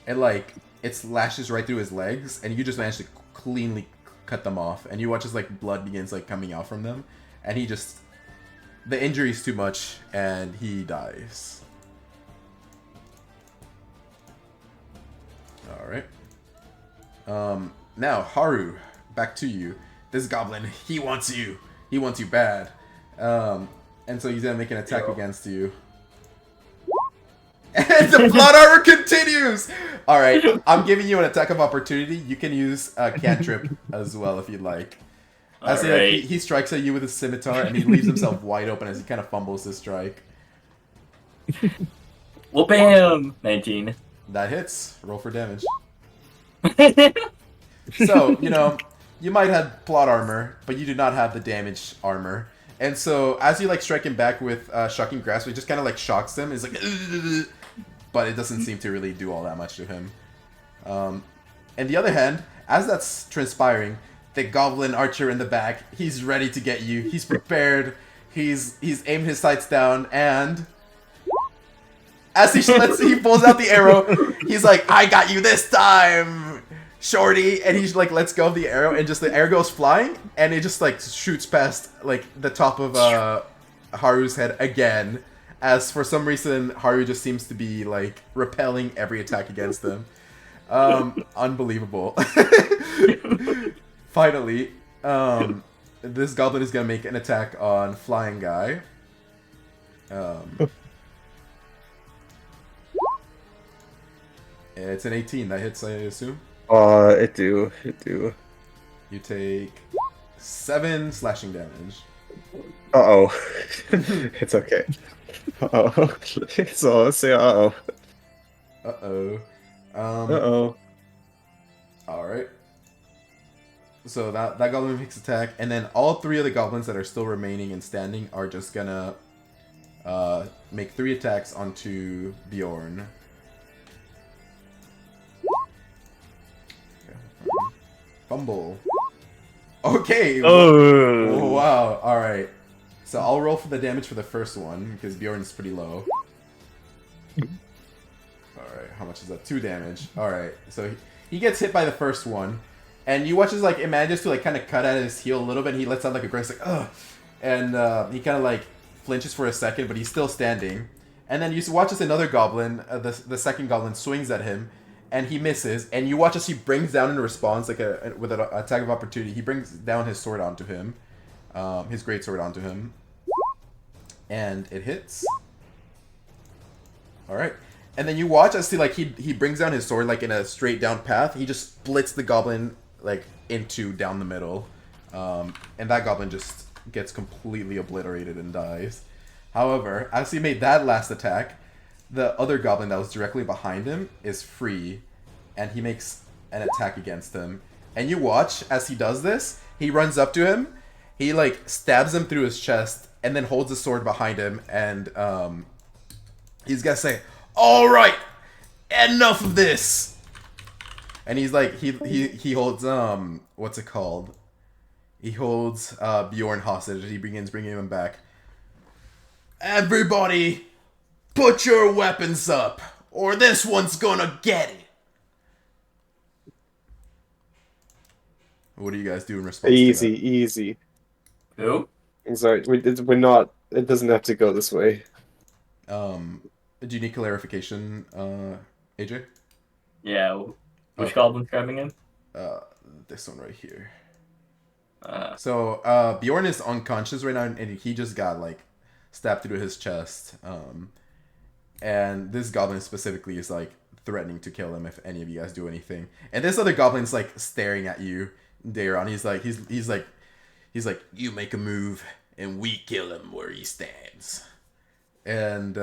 [SPEAKER 1] it slashes right through his legs, and you just manage to cleanly cut them off. And you watch as blood begins coming out from them, and the injury's too much, and he dies. All right. Now Haru, back to you. This goblin, he wants you. He wants you bad. And so he's gonna make an attack against you. And the plot armor continues! Alright, I'm giving you an attack of opportunity. You can use a cantrip as well if you'd like. I say he strikes at you with his scimitar, and he leaves himself wide open as he kind of fumbles his strike.
[SPEAKER 4] Well, bam! 19.
[SPEAKER 1] That hits. Roll for damage. So, you might have plot armor, but you do not have the damage armor. And so, as you strike him back with Shocking Grasp, it just kind of shocks him. It's like, but it doesn't seem to really do all that much to him. On the other hand, as that's transpiring, the goblin archer in the back, he's ready to get you. He's prepared. He's aimed his sights down, and as he pulls out the arrow, he's like, "I got you this time, shorty!" And he lets go of the arrow, and just the arrow goes flying, and it just shoots past the top of Haru's head again. As for some reason, Haru just seems to be repelling every attack against him. Unbelievable. Finally, this goblin is gonna make an attack on Flying Guy. It's an 18. That hits, I assume.
[SPEAKER 2] It do.
[SPEAKER 1] You take 7 slashing damage.
[SPEAKER 2] Uh-oh. It's okay. Uh-oh. So let's say uh-oh.
[SPEAKER 1] Uh-oh.
[SPEAKER 2] Uh-oh.
[SPEAKER 1] Alright. So that goblin makes attack, and then all 3 of the goblins that are still remaining and standing are just gonna make 3 attacks onto Bjorn. Fumble. Okay.
[SPEAKER 3] Oh.
[SPEAKER 1] Wow. All right. So I'll roll for the damage for the first one because Bjorn's pretty low. All right. How much is that? 2 damage. All right. So he gets hit by the first one, and you watch as it manages to kind of cut at his heel a little bit. And he lets out a gross ugh, and he kind of flinches for a second, but he's still standing. And then you watch as another goblin, the second goblin, swings at him. And he misses, and you watch as he brings down in response, with an attack of opportunity, he brings down his sword onto him, his great sword onto him, and it hits. All right, and then you watch as he brings down his sword in a straight down path. He just splits the goblin into down the middle, and that goblin just gets completely obliterated and dies. However, as he made that last attack, the other goblin that was directly behind him is free, and he makes an attack against him. And you watch as he does this, he runs up to him, he stabs him through his chest, and then holds the sword behind him, and he's gonna say, "All right, enough of this." And he's he holds what's it called? He holds Bjorn hostage. He begins bringing him back. "Everybody, put your weapons up, or this one's gonna get it." What do you guys do in response to that?
[SPEAKER 2] Easy.
[SPEAKER 4] Who?
[SPEAKER 2] I'm sorry, we're not. It doesn't have to go this way.
[SPEAKER 1] Do you need clarification, AJ?
[SPEAKER 4] Yeah. Which
[SPEAKER 1] Okay.
[SPEAKER 4] goblin's grabbing him?
[SPEAKER 1] Uh, this one right here.
[SPEAKER 4] Uh,
[SPEAKER 1] So Bjorn is unconscious right now, and he just got like stabbed through his chest. And this goblin specifically is like threatening to kill him if any of you guys do anything. And this other goblin's like staring at you, Daron. He's like, you make a move and we kill him where he stands. And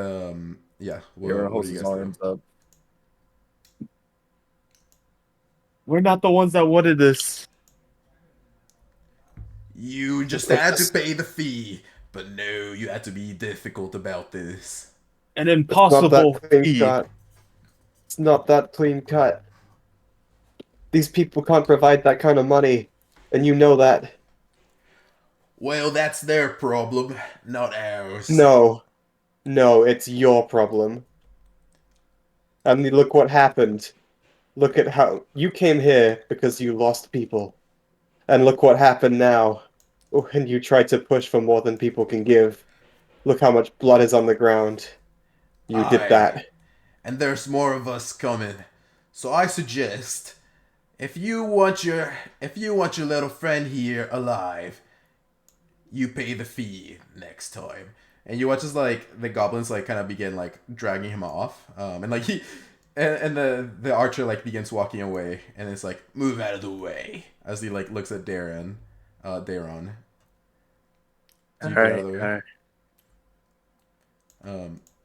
[SPEAKER 1] yeah,
[SPEAKER 3] Aaron
[SPEAKER 1] what do
[SPEAKER 3] holds
[SPEAKER 1] you
[SPEAKER 3] his
[SPEAKER 1] guys do?
[SPEAKER 3] arms up. We're not the ones that wanted this.
[SPEAKER 1] You just had to pay the fee, but no, you had to be difficult about this.
[SPEAKER 3] An
[SPEAKER 2] It's not that
[SPEAKER 3] impossible
[SPEAKER 2] clean
[SPEAKER 3] feat.
[SPEAKER 2] cut. It's not that clean cut. These people can't provide that kind of money, and you know that.
[SPEAKER 1] Well, that's their problem, not ours.
[SPEAKER 2] No, it's your problem. I mean, look what happened. Look at how you came here because you lost people. And look what happened now. When you try to push for more than people can give. Look how much blood is on the ground. You did
[SPEAKER 1] Aye,
[SPEAKER 2] that.
[SPEAKER 1] and there's more of us coming. So I suggest, if you want your little friend here alive, you pay the fee next time. And you watch as like the goblins like kind of begin like dragging him off, and like and the archer like begins walking away, and it's like move out of the way as he like looks at Daron. Do you get out of the way?
[SPEAKER 3] Alright.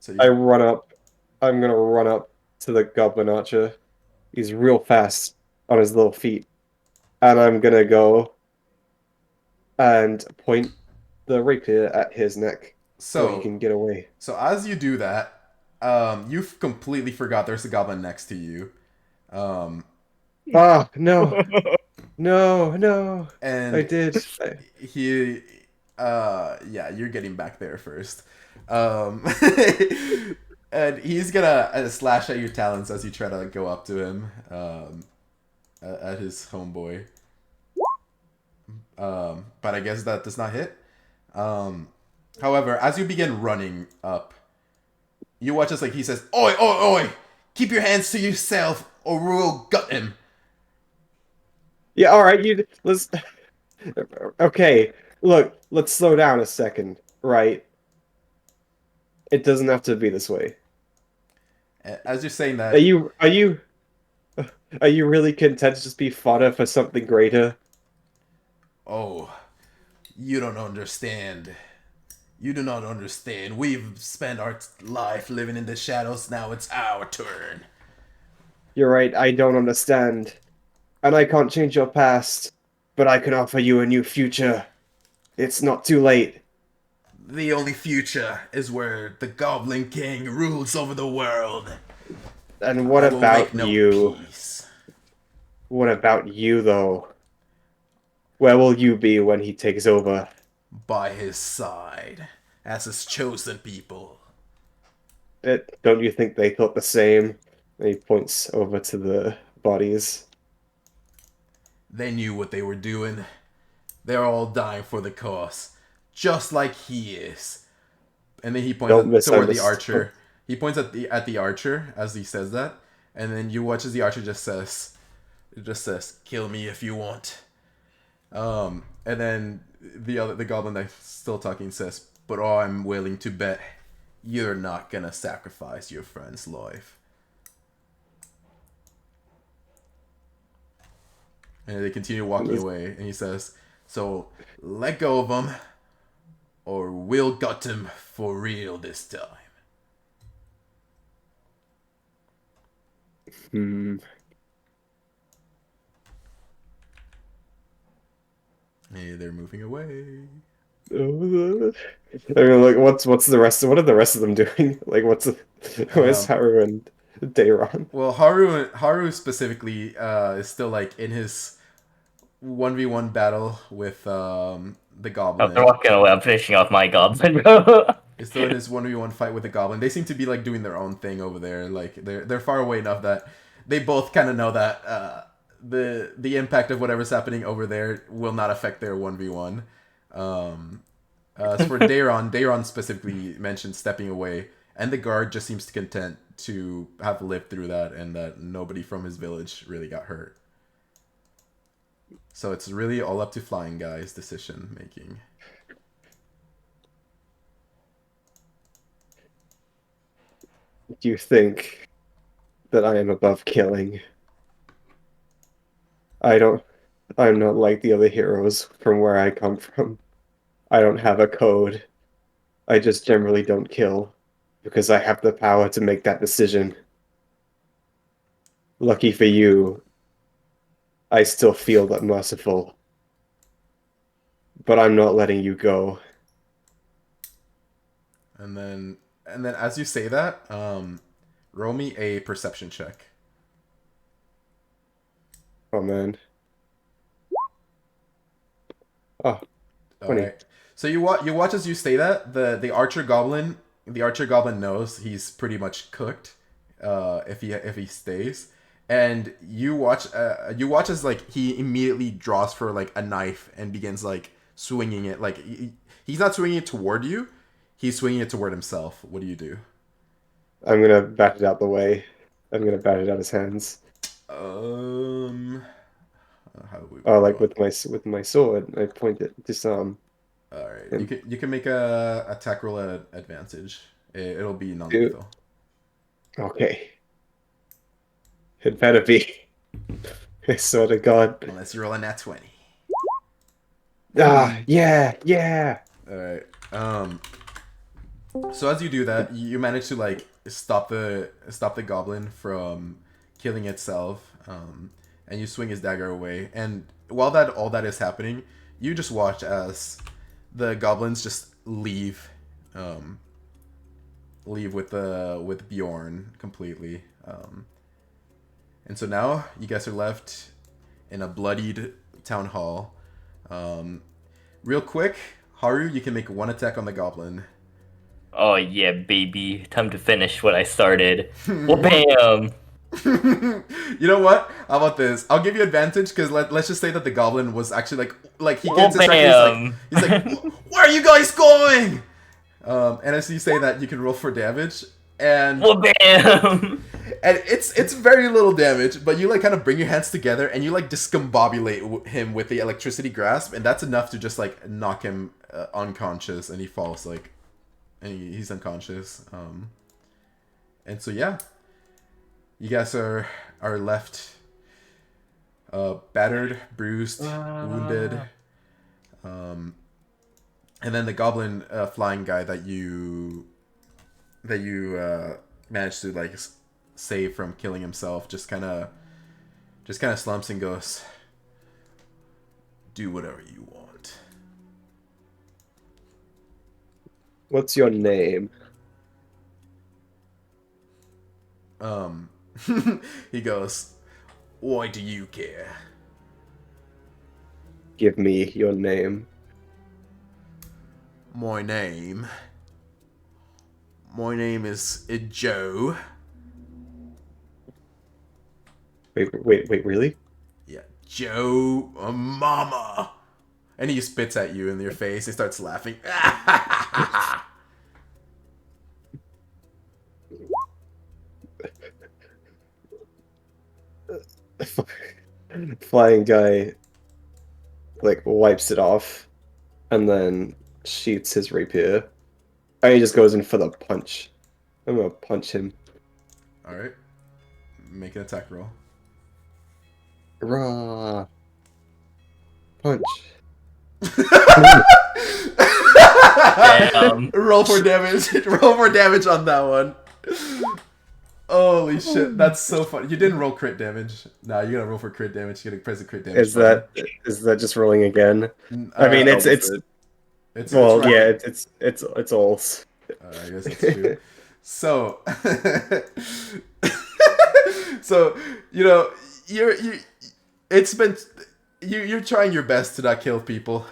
[SPEAKER 1] So
[SPEAKER 2] I
[SPEAKER 1] you,
[SPEAKER 2] run up. I'm gonna run up to the goblin archer. He's real fast on his little feet. And I'm gonna go and point the rapier at his neck so he
[SPEAKER 1] so
[SPEAKER 2] can get away.
[SPEAKER 1] so as you do that, you completely forgot there's a goblin next to you. Um,
[SPEAKER 2] Ah, no, no. I
[SPEAKER 1] and
[SPEAKER 2] did.
[SPEAKER 1] he yeah, you're getting back there first. And he's gonna slash at your talons as you try to like, go up to him, at his homeboy. But I guess that does not hit. However, as you begin running up, you watch as like he says, oi, oi, oi, keep your hands to yourself or we'll gut him.
[SPEAKER 2] Yeah, all right. Let's. Okay, look. Let's slow down a second, right? It doesn't have to be this way.
[SPEAKER 1] As you're saying
[SPEAKER 2] Are
[SPEAKER 1] that,
[SPEAKER 2] you are you are you really content to just be fodder for something greater?
[SPEAKER 1] oh, you don't understand. You do not understand. We've spent our life living in the shadows. Now it's our turn.
[SPEAKER 2] You're right. I don't understand, and I can't change your past, but I can offer you a new future. It's not too late.
[SPEAKER 1] The only future is where the Goblin King rules over the world.
[SPEAKER 2] And what
[SPEAKER 1] I will make
[SPEAKER 2] about
[SPEAKER 1] no
[SPEAKER 2] you?
[SPEAKER 1] peace.
[SPEAKER 2] What about you, though? Where will you be when he takes over?
[SPEAKER 1] By his side, as his chosen people.
[SPEAKER 2] Don't you think they thought the same? And he points over to the bodies.
[SPEAKER 1] They knew what they were doing. They're all dying for the cause, just like he is. And then he
[SPEAKER 2] Don't
[SPEAKER 1] points toward the
[SPEAKER 2] misunderstand.
[SPEAKER 1] archer. He points at the archer as he says that, and then you watch as the archer just says, "Kill me if you want." And then the goblin that's still talking says, "But I'm willing to bet you're not gonna sacrifice your friend's life." And they continue walking away, and he says, "So let go of him, or we'll gut him for real this time."
[SPEAKER 2] Hmm.
[SPEAKER 1] Hey, they're moving away.
[SPEAKER 2] I mean, like, what's the rest? What are the rest of them doing? Like, where's Haru and Dayron?
[SPEAKER 1] Well, Haru specifically is still like in his 1v1 battle with the
[SPEAKER 4] they're
[SPEAKER 1] goblin.
[SPEAKER 4] walking away. I'm finishing off my goblin, bro.
[SPEAKER 1] He's still in his 1v1 fight with the goblin. They seem to be like doing their own thing over there. Like they're far away enough that they both kind of know that the impact of whatever's happening over there will not affect their 1v1. As for Daron specifically mentioned stepping away and the guard just seems content to have lived through that, and that nobody from his village really got hurt. So it's really all up to Flying Guy's decision making.
[SPEAKER 2] Do you think that I am above killing? I'm not like the other heroes from where I come from. I don't have a code. I just generally don't kill because I have the power to make that decision. Lucky for you, I still feel that merciful. But I'm not letting you go.
[SPEAKER 1] And then as you say that, roll me a perception check.
[SPEAKER 2] Oh man. Oh,
[SPEAKER 1] All
[SPEAKER 2] 20.
[SPEAKER 1] right. So you watch as you say that the archer goblin knows he's pretty much cooked if he stays, and you watch as like he immediately draws for like a knife and begins like swinging it, like he's not swinging it toward you, he's swinging it toward himself. What do you do?
[SPEAKER 2] I'm gonna bat it out the way. I'm gonna bat it out his hands.
[SPEAKER 1] How do we?
[SPEAKER 2] Oh, like with my sword, I point it, disarm.
[SPEAKER 1] All right,
[SPEAKER 2] And
[SPEAKER 1] you can make a attack roll at advantage. It'll be non-lethal.
[SPEAKER 2] okay. It better be. I swear to God.
[SPEAKER 1] Unless you roll a nat 20.
[SPEAKER 2] Ah, yeah.
[SPEAKER 1] All right. So as you do that, you manage to like stop the goblin from killing itself. And you swing his dagger away. And while all that is happening, you just watch as the goblins just leave with Bjorn completely. And so now you guys are left in a bloodied town hall. Real quick, Haru, you can make one attack on the goblin.
[SPEAKER 4] Oh yeah, baby. Time to finish what I started. Well, bam!
[SPEAKER 1] You know what? How about this? I'll give you advantage because let's just say that the goblin was actually like he gets distracted. He's like, where are you guys going? And as you say that, you can roll for damage, and
[SPEAKER 4] Well, bam!
[SPEAKER 1] and it's very little damage, but you like kind of bring your hands together and you like discombobulate him with the electricity grasp, and that's enough to just like knock him unconscious, and he falls like, and he's unconscious. And so yeah. You guys are left battered, bruised, wounded. And then the goblin flying guy that you managed to like save from killing himself just kind of slumps and goes, "Do whatever you want."
[SPEAKER 2] What's your name?
[SPEAKER 1] He goes, "Why do you care?"
[SPEAKER 2] Give me your name.
[SPEAKER 1] My name is Joe.
[SPEAKER 2] Wait, really?
[SPEAKER 1] Yeah, Joe Mama. And he spits at you in your face. He starts laughing.
[SPEAKER 2] Flying guy like wipes it off and then shoots his rapier. And he just goes in for the punch. I'm gonna punch him.
[SPEAKER 1] Alright. Make an attack roll.
[SPEAKER 2] Raw. Punch.
[SPEAKER 4] Damn.
[SPEAKER 1] Roll for damage. Roll for damage on that one. Holy shit, that's so funny. You didn't roll crit damage. Nah, you gotta roll for crit damage. You gotta press the crit damage.
[SPEAKER 2] Is that just rolling again? I mean, it's well,
[SPEAKER 1] right.
[SPEAKER 2] yeah, it's all.
[SPEAKER 1] I guess that's true. So, so you know, you're trying your best to not kill people,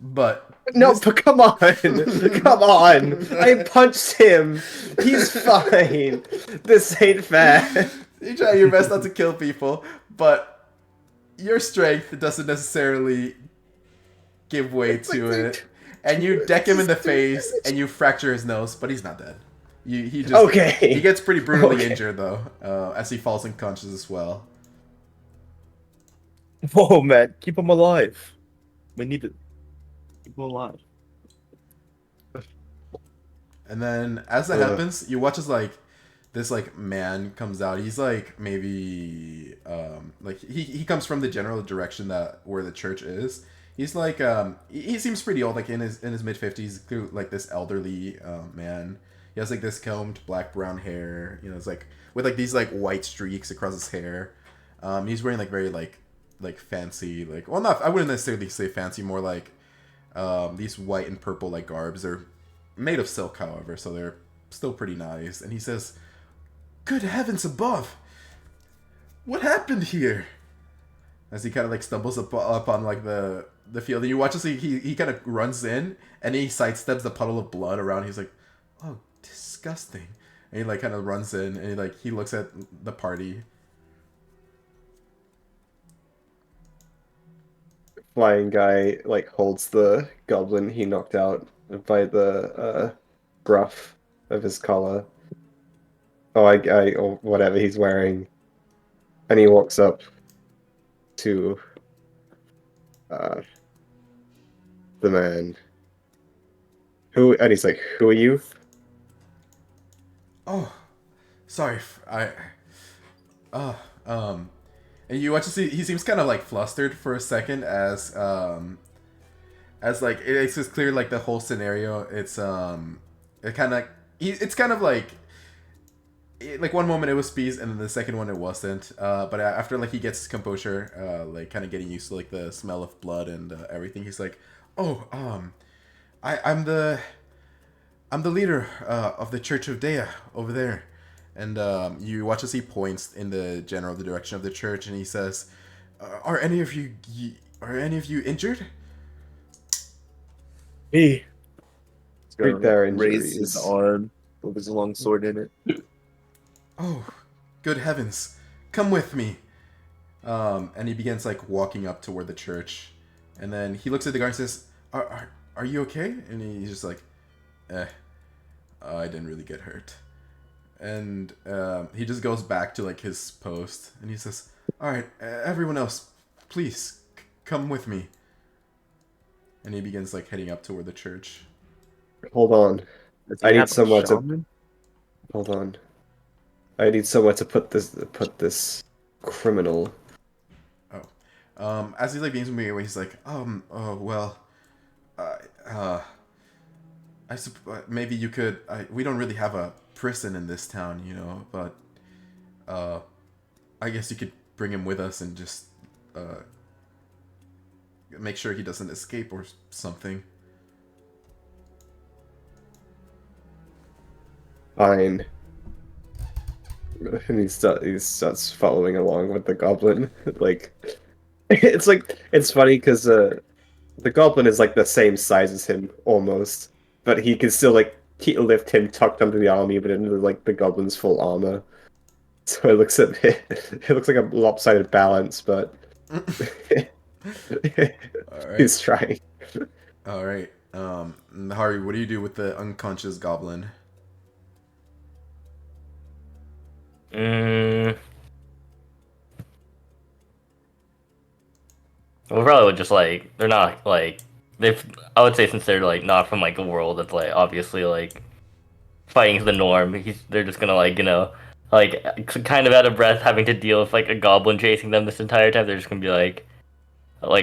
[SPEAKER 1] but
[SPEAKER 2] no, but come on, come on! I punched him. He's fine. This ain't fair.
[SPEAKER 1] You try your best not to kill people, but your strength doesn't necessarily give way to it. And you deck him in the face, and you fracture his nose, but he's not dead. he just
[SPEAKER 2] Okay.
[SPEAKER 1] he gets pretty brutally
[SPEAKER 2] Okay.
[SPEAKER 1] injured though, as he falls unconscious as well.
[SPEAKER 3] Whoa, man, keep him alive. We need to keep him alive.
[SPEAKER 1] And then as that happens, you watch as like this like man comes out. He's like maybe like he comes from the general direction that where the church is. He's like he seems pretty old, like in his mid-50s, like this elderly man. He has like this combed black brown hair, you know, it's like with like these like white streaks across his hair. He's wearing like very like fancy, like, well, not, I wouldn't necessarily say fancy, more like these white and purple like garbs. They're made of silk, however, so they're still pretty nice. And he says, "Good heavens above! What happened here?" As he kind of like stumbles up on like the field, and you watch as he kind of runs in and he sidesteps the puddle of blood around. He's like, "Oh, disgusting!" And he like kind of runs in and he looks at the party.
[SPEAKER 2] Flying guy like holds the goblin he knocked out by the gruff of his collar. Or whatever he's wearing, and he walks up to the man. And he's like, "Who are you?"
[SPEAKER 1] Oh, sorry, and you watch to see he seems kind of like flustered for a second as like it's just clear like the whole scenario. It's it kind of it's kind of like one moment it was peace and then the second one it wasn't. But after like he gets his composure, like kind of getting used to like the smell of blood and everything, he's like, "Oh, I'm the leader of the Church of Dea over there." And you watch as he points in the direction of the church, and he says, "Are any of you injured?"
[SPEAKER 3] Hey.
[SPEAKER 2] Treat their
[SPEAKER 3] Raise his
[SPEAKER 2] injuries.
[SPEAKER 3] arm with his long sword in it.
[SPEAKER 1] "Oh, good heavens! Come with me." And he begins like walking up toward the church, and then he looks at the guard and says, "Are you okay?" And he's just like, I didn't really get hurt." And he just goes back to like his post, and he says, "All right, everyone else, please come with me." And he begins like heading up toward the church.
[SPEAKER 2] Hold on.
[SPEAKER 3] Does he
[SPEAKER 2] I need
[SPEAKER 3] have a
[SPEAKER 2] someone to
[SPEAKER 3] shaman?
[SPEAKER 2] hold on. I need somewhere to put this criminal.
[SPEAKER 1] As he like begins moving away, he's like, oh well, maybe you could. We don't really have a prison in this town, you know, but I guess you could bring him with us and just make sure he doesn't escape or something."
[SPEAKER 2] Fine. And he starts following along with the goblin. Like, it's funny because the goblin is like the same size as him almost, but he can still like lift him tucked under the arm even into like the goblin's full armor. So it looks it looks like a lopsided balance, but
[SPEAKER 1] All right.
[SPEAKER 2] he's trying.
[SPEAKER 1] All right. Hari, what do you do with the unconscious goblin?
[SPEAKER 4] We probably would just like they're not like they've. I would say since they're like not from like a world that's like obviously like fighting the norm. They're just gonna like like kind of out of breath having to deal with like a goblin chasing them this entire time. They're just gonna be like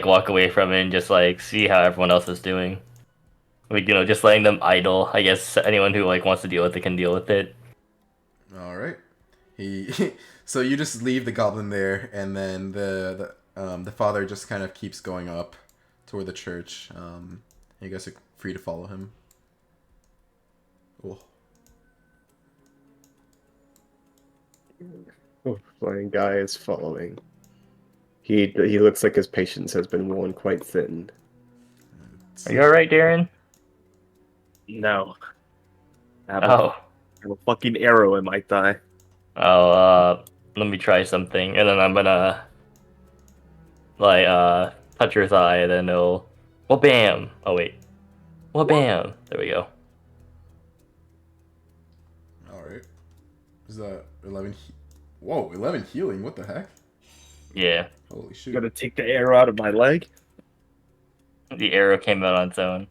[SPEAKER 4] walk away from it and just like see how everyone else is doing. Like just letting them idle. I guess anyone who like wants to deal with it can deal with it.
[SPEAKER 1] All right. So you just leave the goblin there, and then the father just kind of keeps going up toward the church. You guys are free to follow him. Cool.
[SPEAKER 2] Oh, flying guy is following. He looks like his patience has been worn quite thin.
[SPEAKER 4] Are you alright, Darren?
[SPEAKER 3] No. I
[SPEAKER 4] Oh.
[SPEAKER 3] have a fucking arrow in my thigh.
[SPEAKER 4] Let me try something, and then I'm gonna like touch your thigh, and then it'll. Well, bam! Oh wait. Well, bam! There we go.
[SPEAKER 1] Alright. Is that 11? Whoa, 11 healing? What the heck?
[SPEAKER 4] Yeah,
[SPEAKER 1] Holy shoot.
[SPEAKER 3] Gonna take the arrow out of my leg.
[SPEAKER 4] the arrow came out on its own.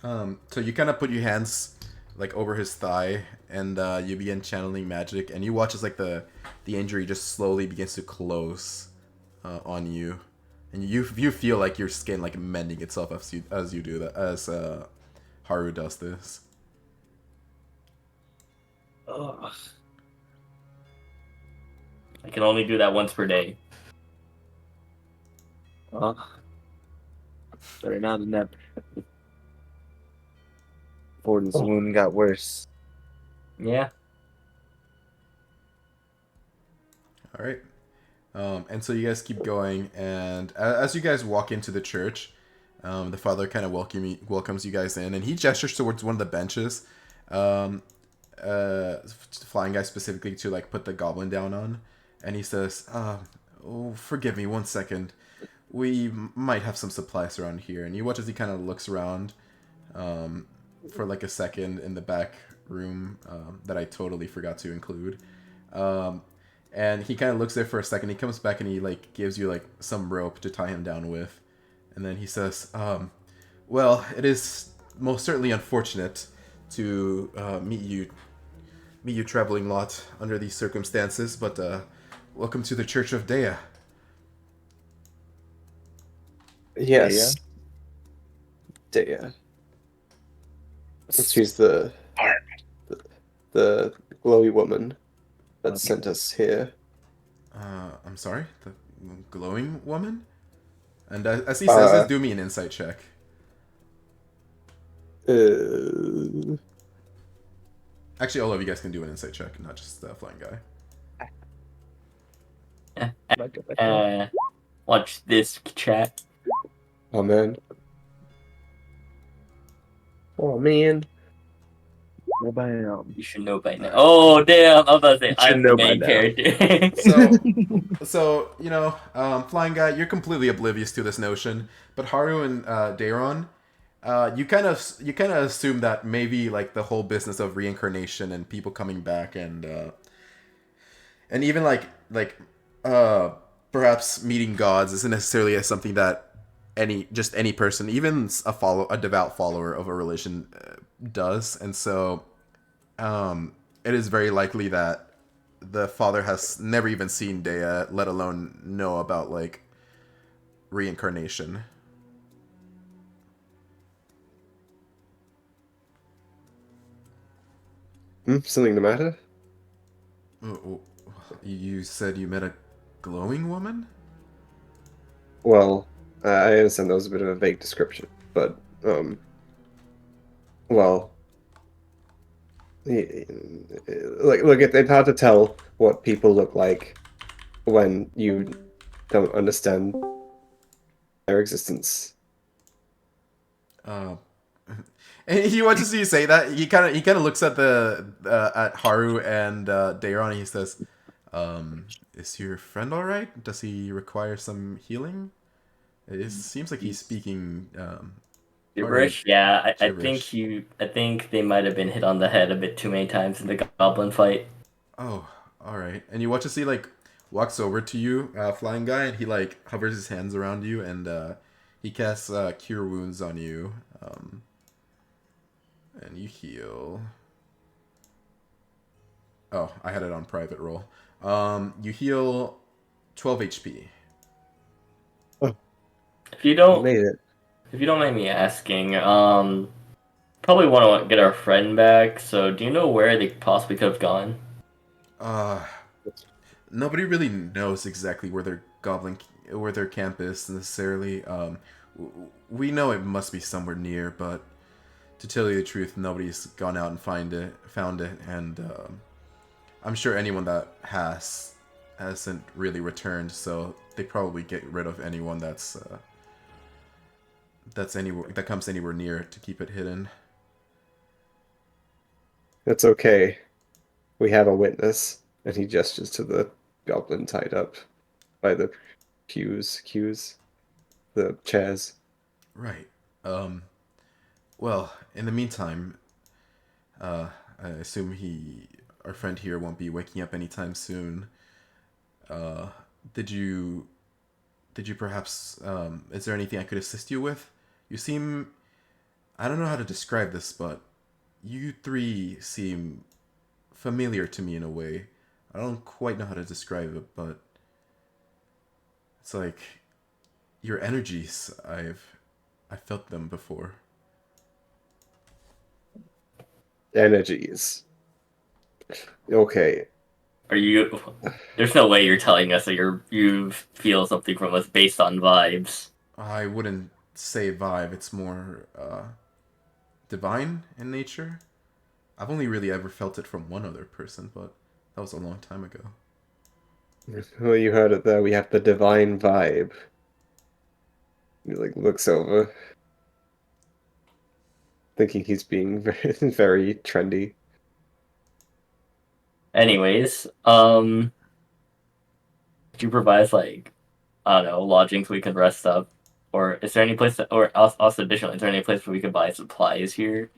[SPEAKER 1] So you kind of put your hands like over his thigh, and you begin channeling magic, and you watch as like the injury just slowly begins to close on you, and you feel like your skin like mending itself as you do that, as Haru does this.
[SPEAKER 3] Ugh.
[SPEAKER 4] I can only do that once per day.
[SPEAKER 3] Ugh. Better not than that. Before this wound got worse.
[SPEAKER 4] Yeah.
[SPEAKER 1] All right. And so you guys keep going, and as you guys walk into the church, the father kind of welcomes you guys in, and he gestures towards one of the benches, flying guy specifically to like put the goblin down on, and he says, "Oh, forgive me, 1 second. We might have some supplies around here." And you watch as he kind of looks around, for like a second in the back room that I totally forgot to include. And he kind of looks there for a second. He comes back and he like gives you like some rope to tie him down with, and then he says, "Well, it is most certainly unfortunate to meet you traveling lot under these circumstances, but welcome to the Church of Dea."
[SPEAKER 2] Yes. Dea. She's the glowy woman that sent us here.
[SPEAKER 1] I'm sorry, the glowing woman. And as he says this, do me an insight check. Actually, all of you guys can do an insight check, not just the flying guy.
[SPEAKER 4] Watch this chat.
[SPEAKER 2] Oh man. Oh man.
[SPEAKER 3] Bam.
[SPEAKER 4] You should know by now. Oh damn! I'm about to say
[SPEAKER 3] You should
[SPEAKER 4] I'm the
[SPEAKER 3] know by
[SPEAKER 4] main
[SPEAKER 3] now.
[SPEAKER 4] character.
[SPEAKER 1] So you know, flying guy, you're completely oblivious to this notion. But Haru and Deiron, you kind of assume that maybe like the whole business of reincarnation and people coming back and even perhaps meeting gods isn't necessarily something that any person, even a devout follower of a religion, does. And so it is very likely that the father has never even seen Dea, let alone know about like reincarnation.
[SPEAKER 2] Something the matter?
[SPEAKER 1] Oh, you said you met a glowing woman?
[SPEAKER 2] Well, I understand that was a bit of a vague description, but well, look, it's hard to tell what people look like when you don't understand their existence.
[SPEAKER 1] And he watches you say that. He kind of looks at at Haru and Deiron, and he says, "Is your friend all right? Does he require some healing?" It seems like he's speaking
[SPEAKER 4] Gibberish? Yeah, I
[SPEAKER 1] gibberish.
[SPEAKER 4] think they might have been hit on the head a bit too many times in the goblin fight.
[SPEAKER 1] Oh, all right. And you watch as he like walks over to you, flying guy, and he like hovers his hands around you, and he casts cure wounds on you, and you heal. Oh, I had it on private roll. You heal 12 HP.
[SPEAKER 4] If you don't
[SPEAKER 2] Made it.
[SPEAKER 4] If you don't mind me asking, probably want to get our friend back. So, do you know where they possibly could have gone?
[SPEAKER 1] Nobody really knows exactly where where their camp is necessarily. We know it must be somewhere near, but to tell you the truth, nobody's gone out and found it, and I'm sure anyone that hasn't really returned. So they probably get rid of anyone that comes anywhere near to keep it hidden.
[SPEAKER 2] That's okay. We have a witness, and he gestures to the goblin tied up by the the chairs.
[SPEAKER 1] Right. Well, in the meantime, I assume our friend here, won't be waking up anytime soon. Uh, did you perhaps, is there anything I could assist you with? You seem, I don't know how to describe this, but you three seem familiar to me in a way. I don't quite know how to describe it, but it's like your energies. I felt them before.
[SPEAKER 2] Energies. Okay.
[SPEAKER 4] Are you? There's no way you're telling us that you feel something from us based on vibes.
[SPEAKER 1] I wouldn't say vibe. It's more divine in nature. I've only really ever felt it from one other person, but that was a long time ago.
[SPEAKER 2] Well, you heard it there. We have the divine vibe. He like looks over, thinking he's being very, very trendy.
[SPEAKER 4] Anyways, could you provide us, like, I don't know, lodging so we can rest up? Or is there any place that, or also additionally, is there any place where we could buy supplies here?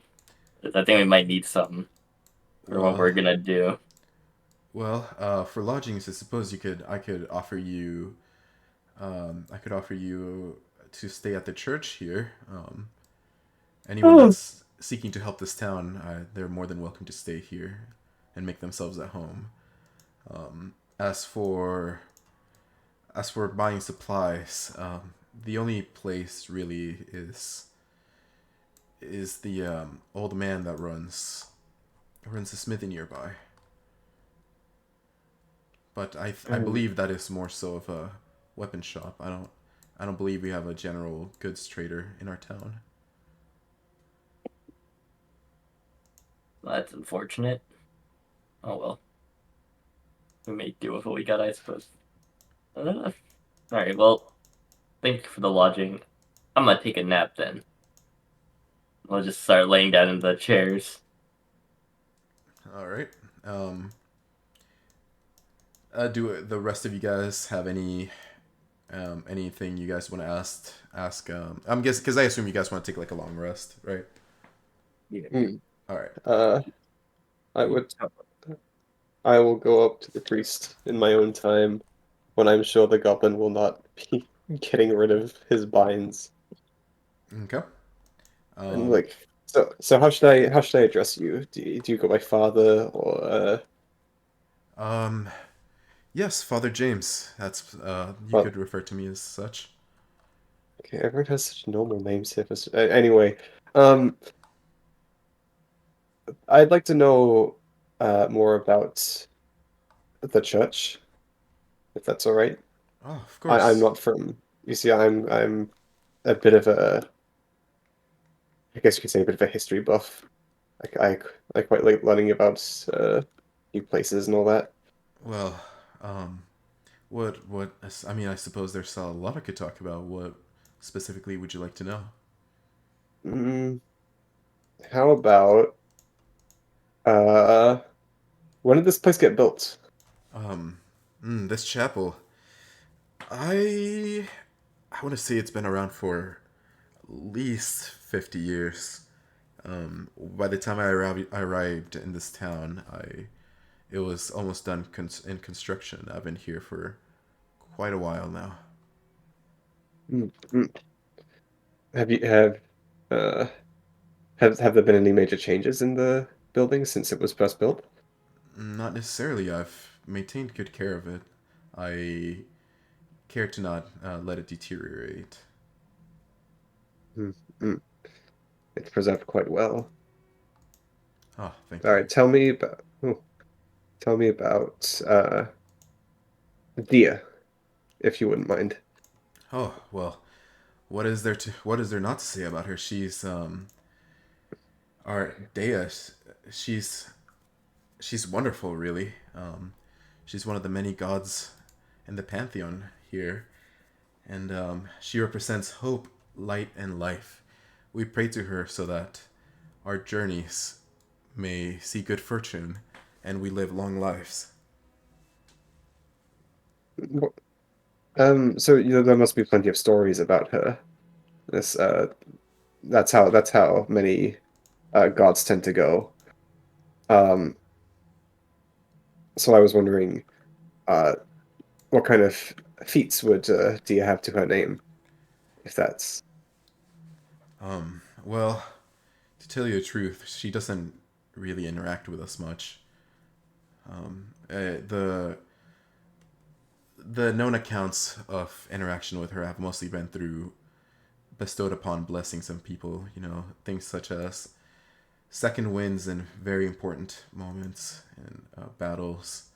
[SPEAKER 4] 'Cause I think we might need some for what
[SPEAKER 1] Well,
[SPEAKER 4] we're gonna do.
[SPEAKER 1] for lodgings, I suppose I could offer you, I could offer you to stay at the church here. Anyone
[SPEAKER 3] Oh.
[SPEAKER 1] that's seeking to help this town, they're more than welcome to stay here and make themselves at home. Um, as for buying supplies, the only place really is the old man that runs the smithy nearby. But I believe that is more so of a weapon shop. I don't believe we have a general goods trader in our town.
[SPEAKER 4] That's unfortunate. Oh well. We may do with what we got, I suppose. Alright, well, thank you for the lodging. I'm gonna take a nap then. We'll just start laying down in the chairs.
[SPEAKER 1] All right. Do the rest of you guys have anything you guys want to ask? I'm guessing because I assume you guys want to take like a long rest, right?
[SPEAKER 2] Hmm.
[SPEAKER 1] All right.
[SPEAKER 2] I would. I will go up to the priest in my own time when I'm sure the goblin will not be getting rid of his binds.
[SPEAKER 1] Okay.
[SPEAKER 2] And like, so how should I address you? Do you go by father or
[SPEAKER 1] Um. Yes, Father James. That's you
[SPEAKER 2] well,
[SPEAKER 1] could refer to me as such.
[SPEAKER 2] okay, everyone has such normal names here. Anyway, um, I'd like to know more about the church, if that's all right.
[SPEAKER 1] Oh, of
[SPEAKER 2] I'm
[SPEAKER 1] course.
[SPEAKER 2] not from. You see, I'm a bit of a, I guess you could say, a bit of a history buff. I quite like learning about new places and all that.
[SPEAKER 1] Well, um, I mean, I suppose there's a lot I could talk about. What specifically would you like to know?
[SPEAKER 2] Mm, how about uh, when did this place get built?
[SPEAKER 1] Um, this chapel. I I want to say it's been around for at least 50 years. By the time I arrived in this town, it was almost done in construction. I've been here for quite a while now.
[SPEAKER 2] Mm, mm. Have you uh have there been any major changes in the building since it was first built?
[SPEAKER 1] Not necessarily. I've maintained good care of it. I care to not let it deteriorate.
[SPEAKER 2] Mm, mm. It's preserved quite well.
[SPEAKER 1] Oh, thank
[SPEAKER 2] All
[SPEAKER 1] you.
[SPEAKER 2] right, tell me about Dia, if you wouldn't mind.
[SPEAKER 1] Oh well, what is there not to say about her? She's our Dea. She's she's wonderful, really. She's one of the many gods in the pantheon here, and she represents hope, light, and life. We pray to her so that our journeys may see good fortune, and we live long lives.
[SPEAKER 2] So there must be plenty of stories about her. This that's how many gods tend to go. Um, so I was wondering, uh, what kind of feats would do you have to her name? If that's
[SPEAKER 1] Well, to tell you the truth, she doesn't really interact with us much. The known accounts of interaction with her have mostly been through bestowed upon blessings on people. You know, things such as second wins in very important moments and battles,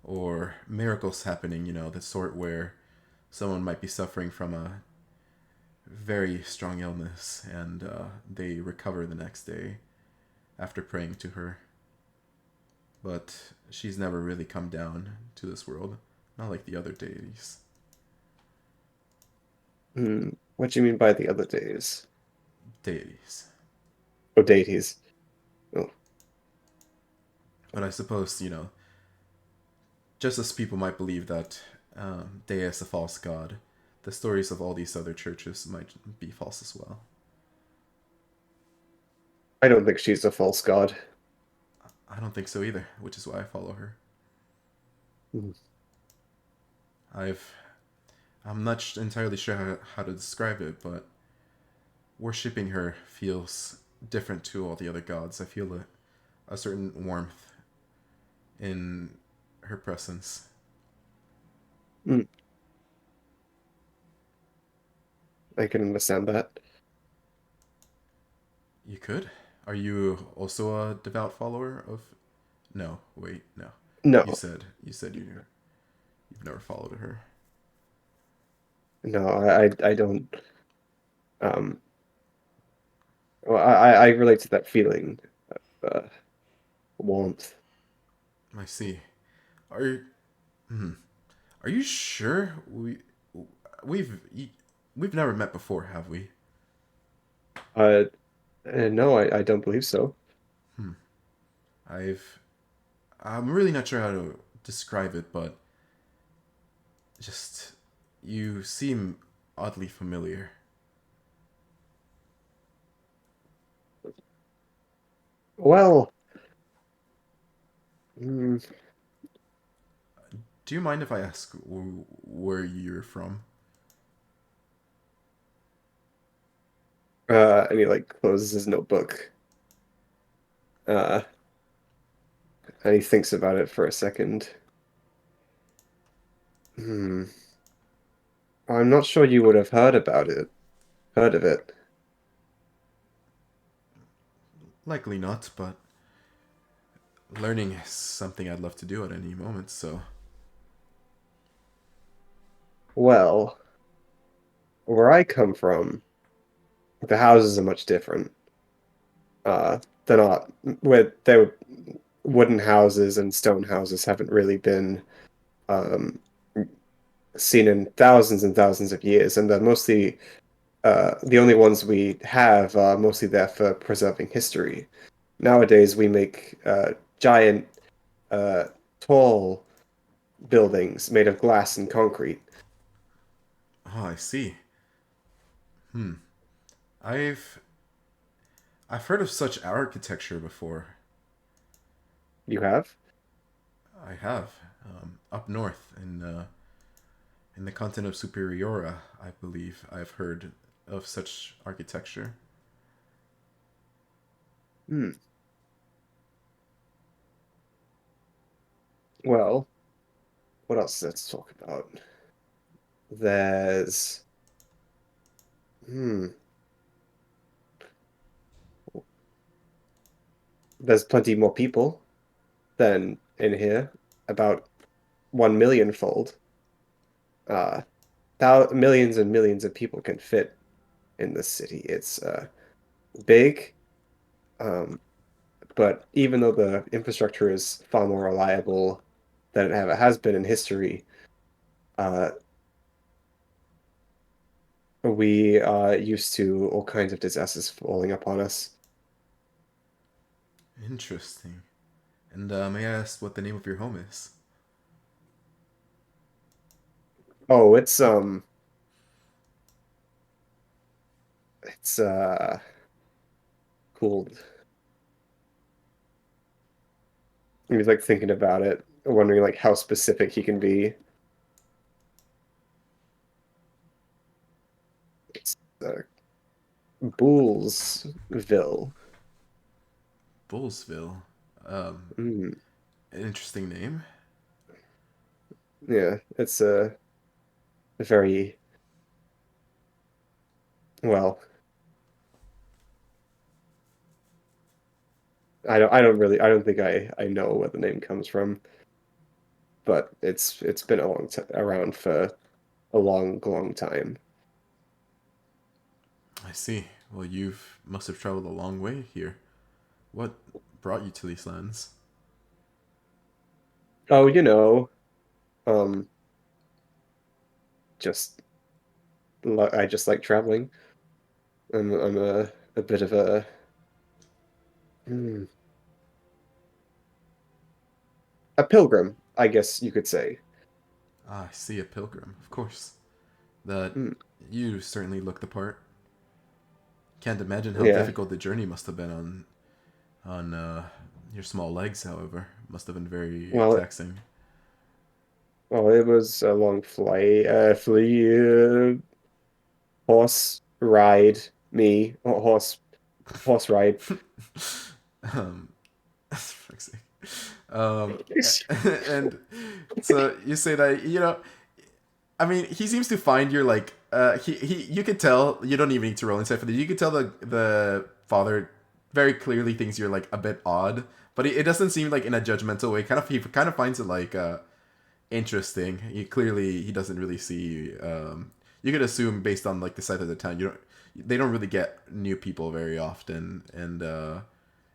[SPEAKER 1] or miracles happening. You know, the sort where someone might be suffering from a very strong illness and they recover the next day after praying to her. But she's never really come down to this world, not like the other deities.
[SPEAKER 2] what do you mean by the other days?
[SPEAKER 1] Deities.
[SPEAKER 2] Oh, deities. Oh,
[SPEAKER 1] But I suppose, just as people might believe that Dea is a false god, the stories of all these other churches might be false as well.
[SPEAKER 2] I don't think she's a false god.
[SPEAKER 1] I don't think so either, which is why I follow her.
[SPEAKER 2] Hmm.
[SPEAKER 1] I've I'm not entirely sure how to describe it, but worshipping her feels different to all the other gods. I feel a certain warmth in her presence.
[SPEAKER 2] Hmm, I can understand that.
[SPEAKER 1] You could? Are you also a devout follower of? No, wait, no. You
[SPEAKER 2] No,
[SPEAKER 1] said you've never followed her.
[SPEAKER 2] no, I don't. Um, well, I relate to that feeling, uh, warmth.
[SPEAKER 1] I see. Are hmm, are you sure we've we've never met before, have we?
[SPEAKER 2] Uh, no, I don't believe so.
[SPEAKER 1] Hmm. I've I'm really not sure how to describe it, but just you seem oddly familiar.
[SPEAKER 2] Well, mm,
[SPEAKER 1] Do you mind if I ask where you're from?
[SPEAKER 2] and he like closes his notebook. Uh, and he thinks about it for a second. Hmm. I'm not sure you would have heard of it.
[SPEAKER 1] Likely not, but learning is something I'd love to do at any moment, so
[SPEAKER 2] Well, where I come from, the houses are much different. They're not where they're wooden houses and stone houses haven't really been um, seen in thousands and thousands of years, and they're mostly the only ones we have are mostly there for preserving history. Nowadays, we make giant, uh, tall buildings made of glass and concrete.
[SPEAKER 1] oh, I see. Hmm. I've I've heard of such architecture before.
[SPEAKER 2] You have?
[SPEAKER 1] I have up north in the continent of Superiora, I believe I've heard of such architecture.
[SPEAKER 2] Hmm. Well, what else let's talk about? There's hmm. There's plenty more people than in here, about 1 million fold. Uh, millions and millions of people can fit in this city. It's big, um, but even though the infrastructure is far more reliable than it has been in history, uh, we are used to all kinds of disasters falling upon us.
[SPEAKER 1] Interesting. And may I ask what the name of your home is?
[SPEAKER 2] Oh, it's cooled. He's like thinking about it, wondering like how specific he can be. It's Bullsville.
[SPEAKER 1] Bullsville. Um,
[SPEAKER 2] Mm,
[SPEAKER 1] an interesting name.
[SPEAKER 2] yeah, it's a very well. I don't think I know where the name comes from, but it's been a long around for a long time.
[SPEAKER 1] I see. Well, you've must have traveled a long way here. What brought you to these lands?
[SPEAKER 2] Oh, um, just I just like traveling. I'm a bit of hmm, a pilgrim, I guess you could say.
[SPEAKER 1] Ah, I see a pilgrim. Of course. That
[SPEAKER 2] Hmm,
[SPEAKER 1] you certainly look the part. Can't imagine how
[SPEAKER 2] yeah.
[SPEAKER 1] difficult the journey must have been on your small legs. However, must have been very
[SPEAKER 2] Well,
[SPEAKER 1] taxing.
[SPEAKER 2] it was a long flight. Horse ride horse ride.
[SPEAKER 1] um, for fuck's sake. And so you say that I mean, he seems to find you're like he you could tell you don't even need to roll insight for this. You could tell the father very clearly thinks you're like a bit odd, but it doesn't seem like in a judgmental way. He kind of finds it like interesting. He doesn't really see you could assume based on like the side of the town, they don't really get new people very often, and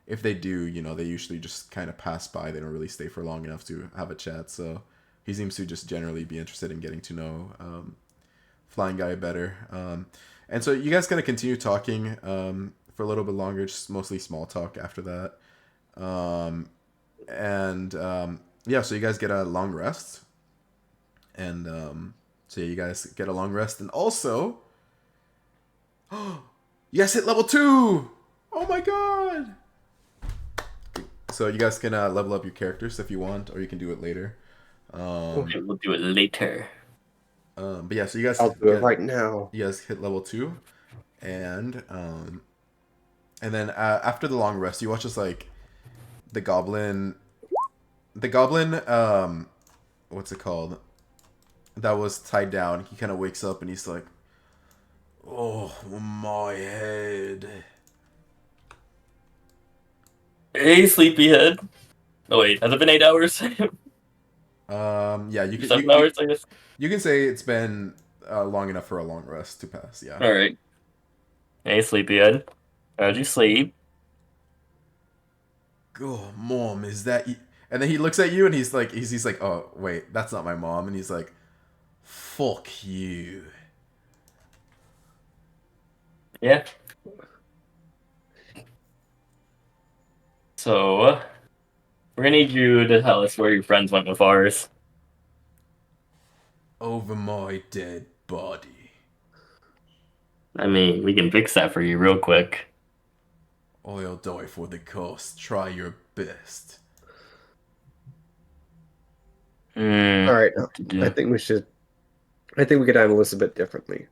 [SPEAKER 1] if they do, they usually just kind of pass by. They don't really stay for long enough to have a chat. So he seems to just generally be interested in getting to know Flying Guy better. And so you guys kind of continue talking for a little bit longer, just mostly small talk after that. Um, and yeah, so you guys get a long rest. And so yeah, you guys get a long rest. And also, you guys hit level 2! Oh my god! So you guys can level up your characters if you want, or you can do it later.
[SPEAKER 2] Oh,
[SPEAKER 4] We'll do it later.
[SPEAKER 1] But yeah, so you guys
[SPEAKER 2] I'll do it right now.
[SPEAKER 1] hit level 2, and then after the long rest, you watch as like the goblin, what's it called? That was tied down. He kind of wakes up and he's like, "Oh my head."
[SPEAKER 4] Hey, sleepyhead. Oh wait, has it been 8 hours?
[SPEAKER 1] Yeah, you can
[SPEAKER 4] 7 hours, I guess.
[SPEAKER 1] you can say it's been long enough for a long rest to pass. Yeah.
[SPEAKER 4] All right. Hey, sleepyhead. How'd you sleep?
[SPEAKER 1] Oh, mom, is that you? And then he looks at you and he's like, oh wait, that's not my mom. And he's like, fuck you.
[SPEAKER 4] Yeah. So we're gonna need you to tell us where your friends went with ours.
[SPEAKER 1] Over my dead body.
[SPEAKER 4] I mean, we can fix that for you real quick.
[SPEAKER 1] I'll die for the cost. Try your best.
[SPEAKER 2] All right,
[SPEAKER 4] What to
[SPEAKER 2] I
[SPEAKER 4] do?
[SPEAKER 2] think we should. I think we could handle this a bit differently.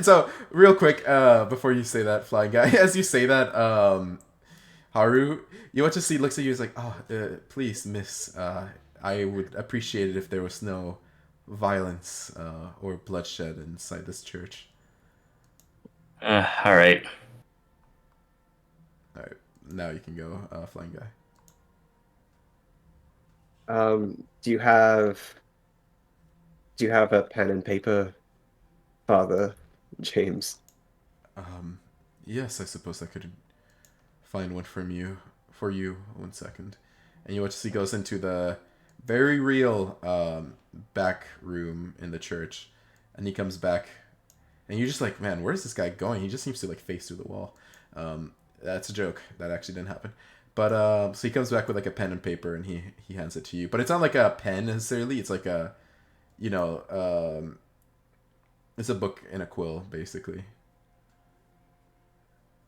[SPEAKER 1] So real quick, before you say that, flying guy, as you say that, Haru, you watch as he looks at you, he's like, oh, please, miss, I would appreciate it if there was no violence or bloodshed inside this church.
[SPEAKER 4] All right.
[SPEAKER 1] All right, now you can go, flying guy.
[SPEAKER 2] Do you have a pen and paper, Father James?
[SPEAKER 1] Um, yes, I suppose I could find one for you. 1 second, and you watch as he goes into the very real back room in the church, and he comes back, and you're just like, man, where's this guy going? He just seems to like face through the wall. That's a joke. That actually didn't happen. But so he comes back with like a pen and paper, and he hands it to you. But it's not like a pen necessarily. It's like a, you know, it's a book and a quill basically.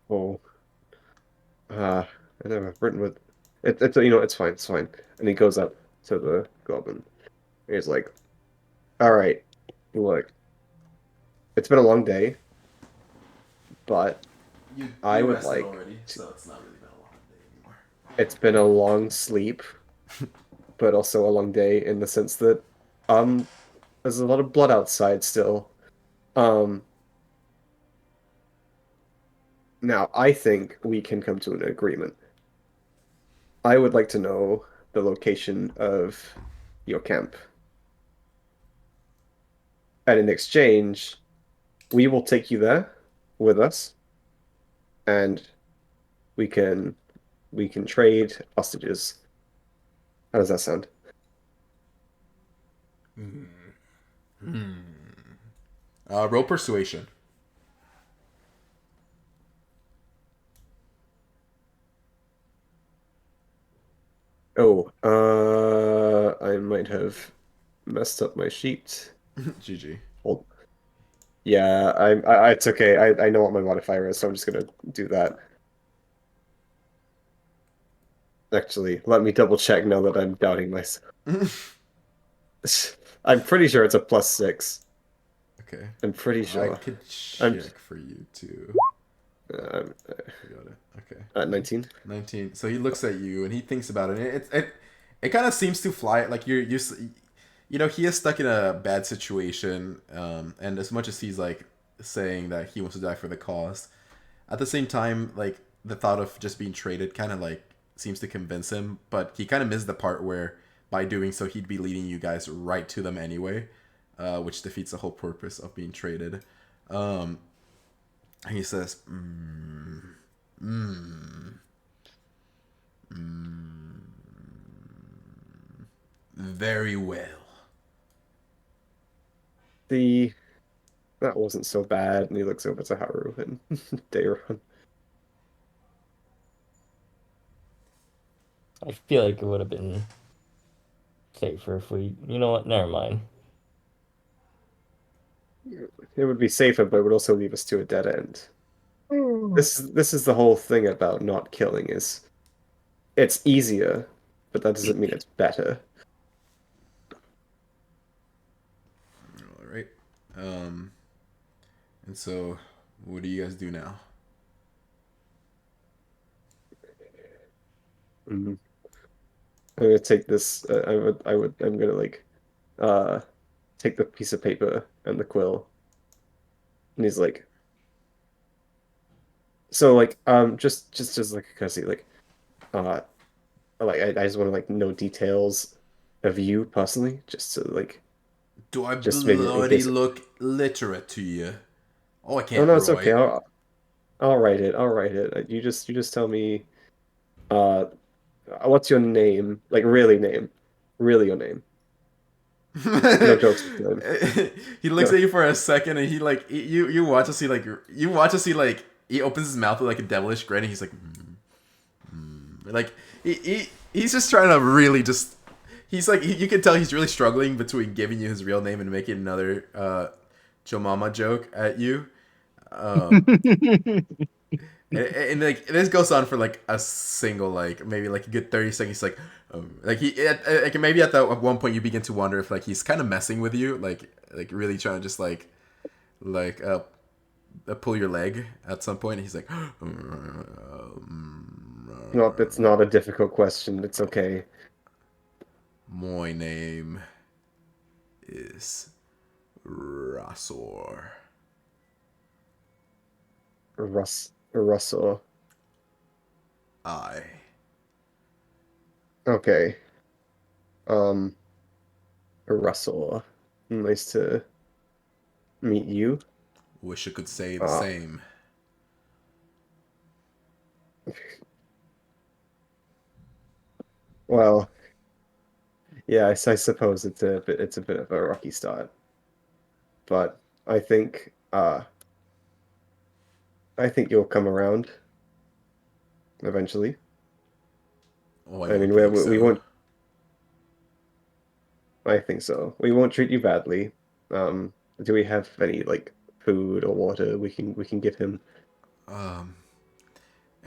[SPEAKER 2] Oh, I never written with. It's you know, it's fine, it's fine. And he goes up to the goblin. And he's like, "All right, look, it's been a long day, but I
[SPEAKER 1] You
[SPEAKER 2] would
[SPEAKER 1] rested
[SPEAKER 2] like
[SPEAKER 1] already,
[SPEAKER 2] to,
[SPEAKER 1] so it's not really been a long day anymore.
[SPEAKER 2] it's been a long sleep, but also a long day in the sense that there's a lot of blood outside still. Um, Now I think we can come to an agreement. I would like to know the location of your camp. And in exchange, we will take you there with us, and we can we can trade hostages. How does that sound?
[SPEAKER 1] Roll persuasion.
[SPEAKER 2] Oh, I might have messed up my sheet.
[SPEAKER 1] GG.
[SPEAKER 2] Hold. Yeah, it's okay. I know what my modifier is, so I'm just gonna do that. Actually, let me double check now that I'm doubting myself. I'm pretty sure it's a +6.
[SPEAKER 1] Okay.
[SPEAKER 2] I'm pretty
[SPEAKER 1] I
[SPEAKER 2] sure.
[SPEAKER 1] could
[SPEAKER 2] I'm
[SPEAKER 1] check for you too.
[SPEAKER 2] uh,
[SPEAKER 1] I got it. Okay.
[SPEAKER 2] 19.
[SPEAKER 1] 19. So he looks at you and he thinks about it. It kind of seems to fly like you know, he is stuck in a bad situation. And as much as he's like saying that he wants to die for the cause, at the same time, like the thought of just being traded kind of like seems to convince him. But he kind of missed the part where by doing so he'd be leading you guys right to them anyway, which defeats the whole purpose of being traded. Um, and he says, very well.
[SPEAKER 2] The That wasn't so bad, and he looks over to Haru and Dayron.
[SPEAKER 5] I feel like it would have been safer if we. You know what? Never mind.
[SPEAKER 2] It would be safer, but it would also leave us to a dead end. This is the whole thing about not killing is it's easier, but that doesn't mean it's better.
[SPEAKER 1] All right. And so, what do you guys do now?
[SPEAKER 2] Mhm. I'm gonna take this. I'm gonna like, uh, take the piece of paper and the quill, and he's like, so like, just like a courtesy, uh, I just want to like know details of you personally, just to like,
[SPEAKER 1] Do I
[SPEAKER 2] just maybe in
[SPEAKER 1] bloody
[SPEAKER 2] case.
[SPEAKER 1] look literate to you? Oh, I
[SPEAKER 2] Oh
[SPEAKER 1] can't
[SPEAKER 2] no, it's okay.
[SPEAKER 1] write.
[SPEAKER 2] I'll write it. I'll write it. You just tell me, uh, what's your name? Like really name, really your name. No jokes this time.
[SPEAKER 1] He looks
[SPEAKER 2] No.
[SPEAKER 1] at you for a second, and he like you watch as he like you watch as he like he opens his mouth with like a devilish grin, and he's like, like he's just trying to really just. He's like you can tell he's really struggling between giving you his real name and making another Jomama joke at you. Um, and like this goes on for like a single like maybe like a good 30 seconds. He's like like maybe at one point you begin to wonder if like he's kind of messing with you, like really trying to just like pull your leg at some point. And he's like,
[SPEAKER 2] No, it's not a difficult question. It's okay.
[SPEAKER 1] my name is Rasor.
[SPEAKER 2] Russell.
[SPEAKER 1] I
[SPEAKER 2] Okay. Um, Russell. Nice to meet you.
[SPEAKER 1] wish I could say the
[SPEAKER 2] Uh,
[SPEAKER 1] same.
[SPEAKER 2] well, yeah, I suppose it's a bit of a rocky start, but I think you'll come around eventually.
[SPEAKER 1] Oh, I
[SPEAKER 2] I mean,
[SPEAKER 1] hope you
[SPEAKER 2] we
[SPEAKER 1] so.
[SPEAKER 2] won't. I think so. We won't treat you badly. Do we have any like food or water we can give him?
[SPEAKER 1] Um,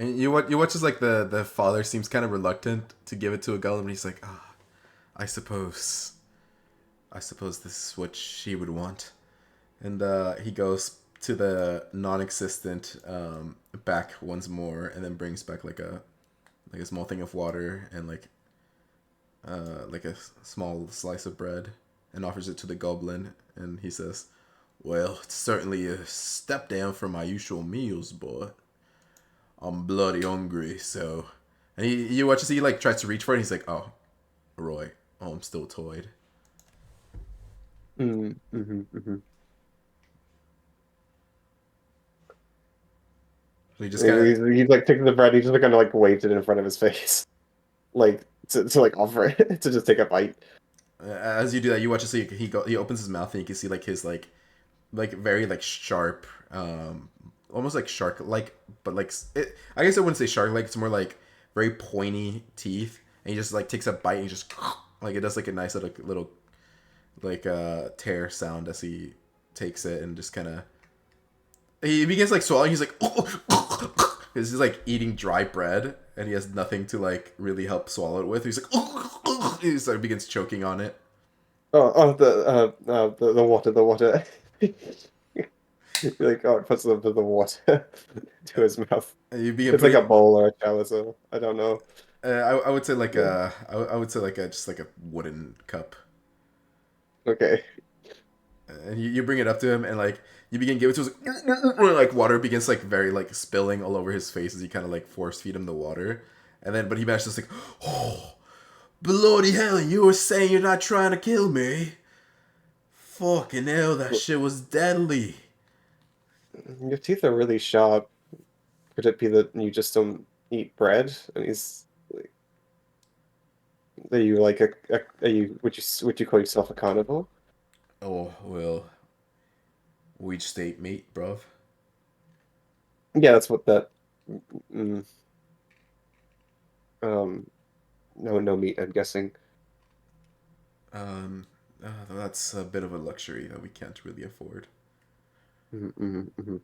[SPEAKER 1] And you watch as like the father seems kind of reluctant to give it to a goblin. He's like, ah, I suppose this is what she would want. And he goes to the non-existent back once more, and then brings back like a small thing of water and like a small slice of bread, and offers it to the goblin. And he says, "Well, it's certainly a step down from my usual meals, but I'm bloody hungry." So, and you watch as he like tries to reach for it. And he's like, "Oh, Roy, oh, I'm still toyed."
[SPEAKER 2] Mm-hmm.
[SPEAKER 1] So he just kind of
[SPEAKER 2] He's like taking the bread. He just kind of like waved it in front of his face, like to like offer it to just take a bite.
[SPEAKER 1] as you do that, you watch as he opens his mouth, and you can see like his like very like sharp, almost like shark like, but like it. I guess I wouldn't say shark like. It's more like very pointy teeth, and he just like takes a bite, and he just like it does like a nice little like tear sound as he takes it, and just kind of he begins like swallowing. He's like because he's like eating dry bread, and he has nothing to like really help swallow it with. He's like he like begins choking on it.
[SPEAKER 2] The water, the water. Like, oh, it puts the water to his mouth.
[SPEAKER 1] And you begin
[SPEAKER 2] It's like
[SPEAKER 1] putting
[SPEAKER 2] a bowl or a chalice, so I don't know.
[SPEAKER 1] I would say like I would say like a just like a wooden cup,
[SPEAKER 2] Okay.
[SPEAKER 1] and you bring it up to him, and like you begin giving it to him, like water begins like very like spilling all over his face as you kind of like force feed him the water, and then but he manages to like, oh bloody hell, you were saying you're not trying to kill me? Fucking hell, that shit was deadly.
[SPEAKER 2] Your teeth are really sharp. Could it be that you just don't eat bread? And he's like, are you like are you would you call yourself a carnivore?
[SPEAKER 1] Oh well, we just ate meat, bruv.
[SPEAKER 2] Yeah, that's what that. Mm, um, no meat. I'm guessing.
[SPEAKER 1] Um, that's a bit of a luxury that we can't really afford.
[SPEAKER 2] Mm-hmm, mm-hmm,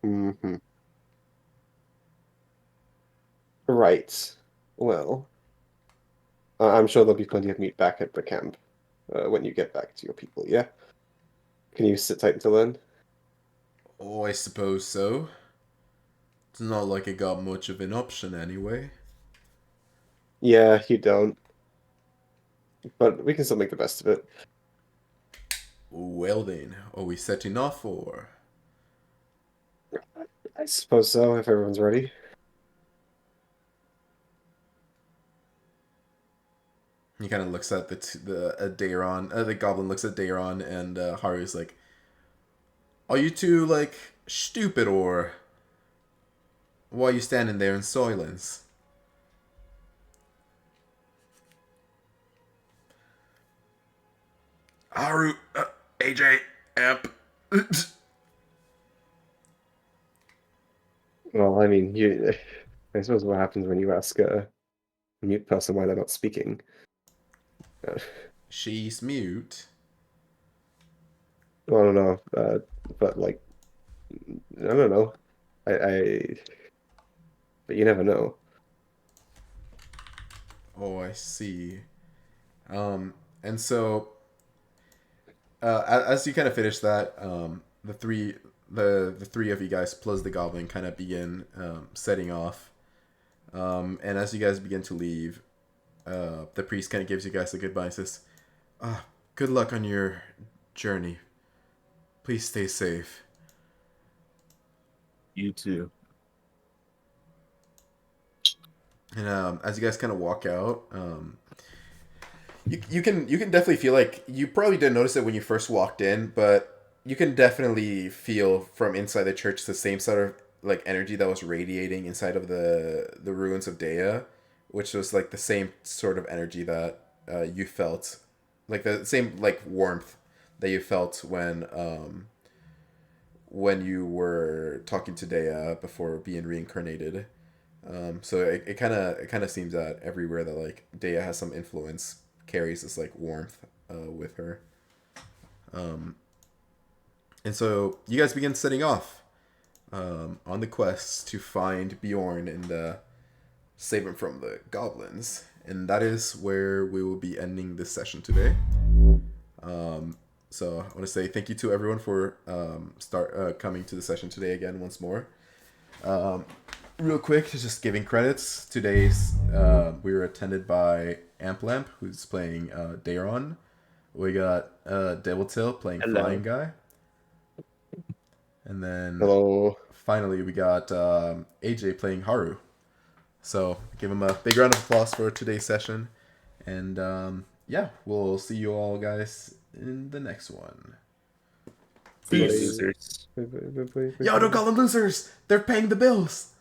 [SPEAKER 2] mm-hmm. Right. Well, I'm sure there'll be plenty of meat back at the camp when you get back to your people. Yeah. Can you sit tight until then?
[SPEAKER 1] Oh, I suppose so. It's not like I got much of an option anyway.
[SPEAKER 2] Yeah, you don't. But we can still make the best of it.
[SPEAKER 1] Well then, are we setting off or?
[SPEAKER 2] I suppose so, if everyone's ready.
[SPEAKER 1] He kind of looks at the Daeron. The goblin looks at Daeron, and Haru's like, "Are you two like stupid, or why are you standing there in silence?" Haru, AJ, Amp.
[SPEAKER 2] Well, I mean, I suppose what happens when you ask a mute person why they're not speaking. Uh,
[SPEAKER 1] She's mute.
[SPEAKER 2] I don't know, but like, I don't know. I, but you never know.
[SPEAKER 1] Oh, I see. And so as you kind of finish that, the three of you guys plus the goblin kind of begin setting off. And as you guys begin to leave, the priest kind of gives you guys a goodbye and says, "Ah, good luck on your journey. Please stay safe."
[SPEAKER 3] You too.
[SPEAKER 1] And as you guys kind of walk out, you can definitely feel like you probably didn't notice it when you first walked in, but you can definitely feel from inside the church the same sort of like energy that was radiating inside of the ruins of Dea, which was like the same sort of energy that you felt, like the same like warmth that you felt when you were talking to Dea before being reincarnated. So it kind of seems that everywhere that like Dea has some influence carries this like warmth with her. And so you guys begin setting off. on the quest to find Bjorn and save him from the goblins. And that is where we will be ending this session today. So I want to say thank you to everyone for coming to the session today again once more. Real quick, just giving credits. Today's we were attended by Amplamp, who's playing Daron. We got Devil Tail playing
[SPEAKER 3] Hello.
[SPEAKER 1] Flying Guy. And then
[SPEAKER 2] Hello.
[SPEAKER 1] finally we got AJ playing Haru. So give him a big round of applause for today's session. And yeah, we'll see you all guys in the next one.
[SPEAKER 3] See you,
[SPEAKER 2] Bye.
[SPEAKER 3] losers.
[SPEAKER 1] Yo, don't call them losers! They're paying the bills!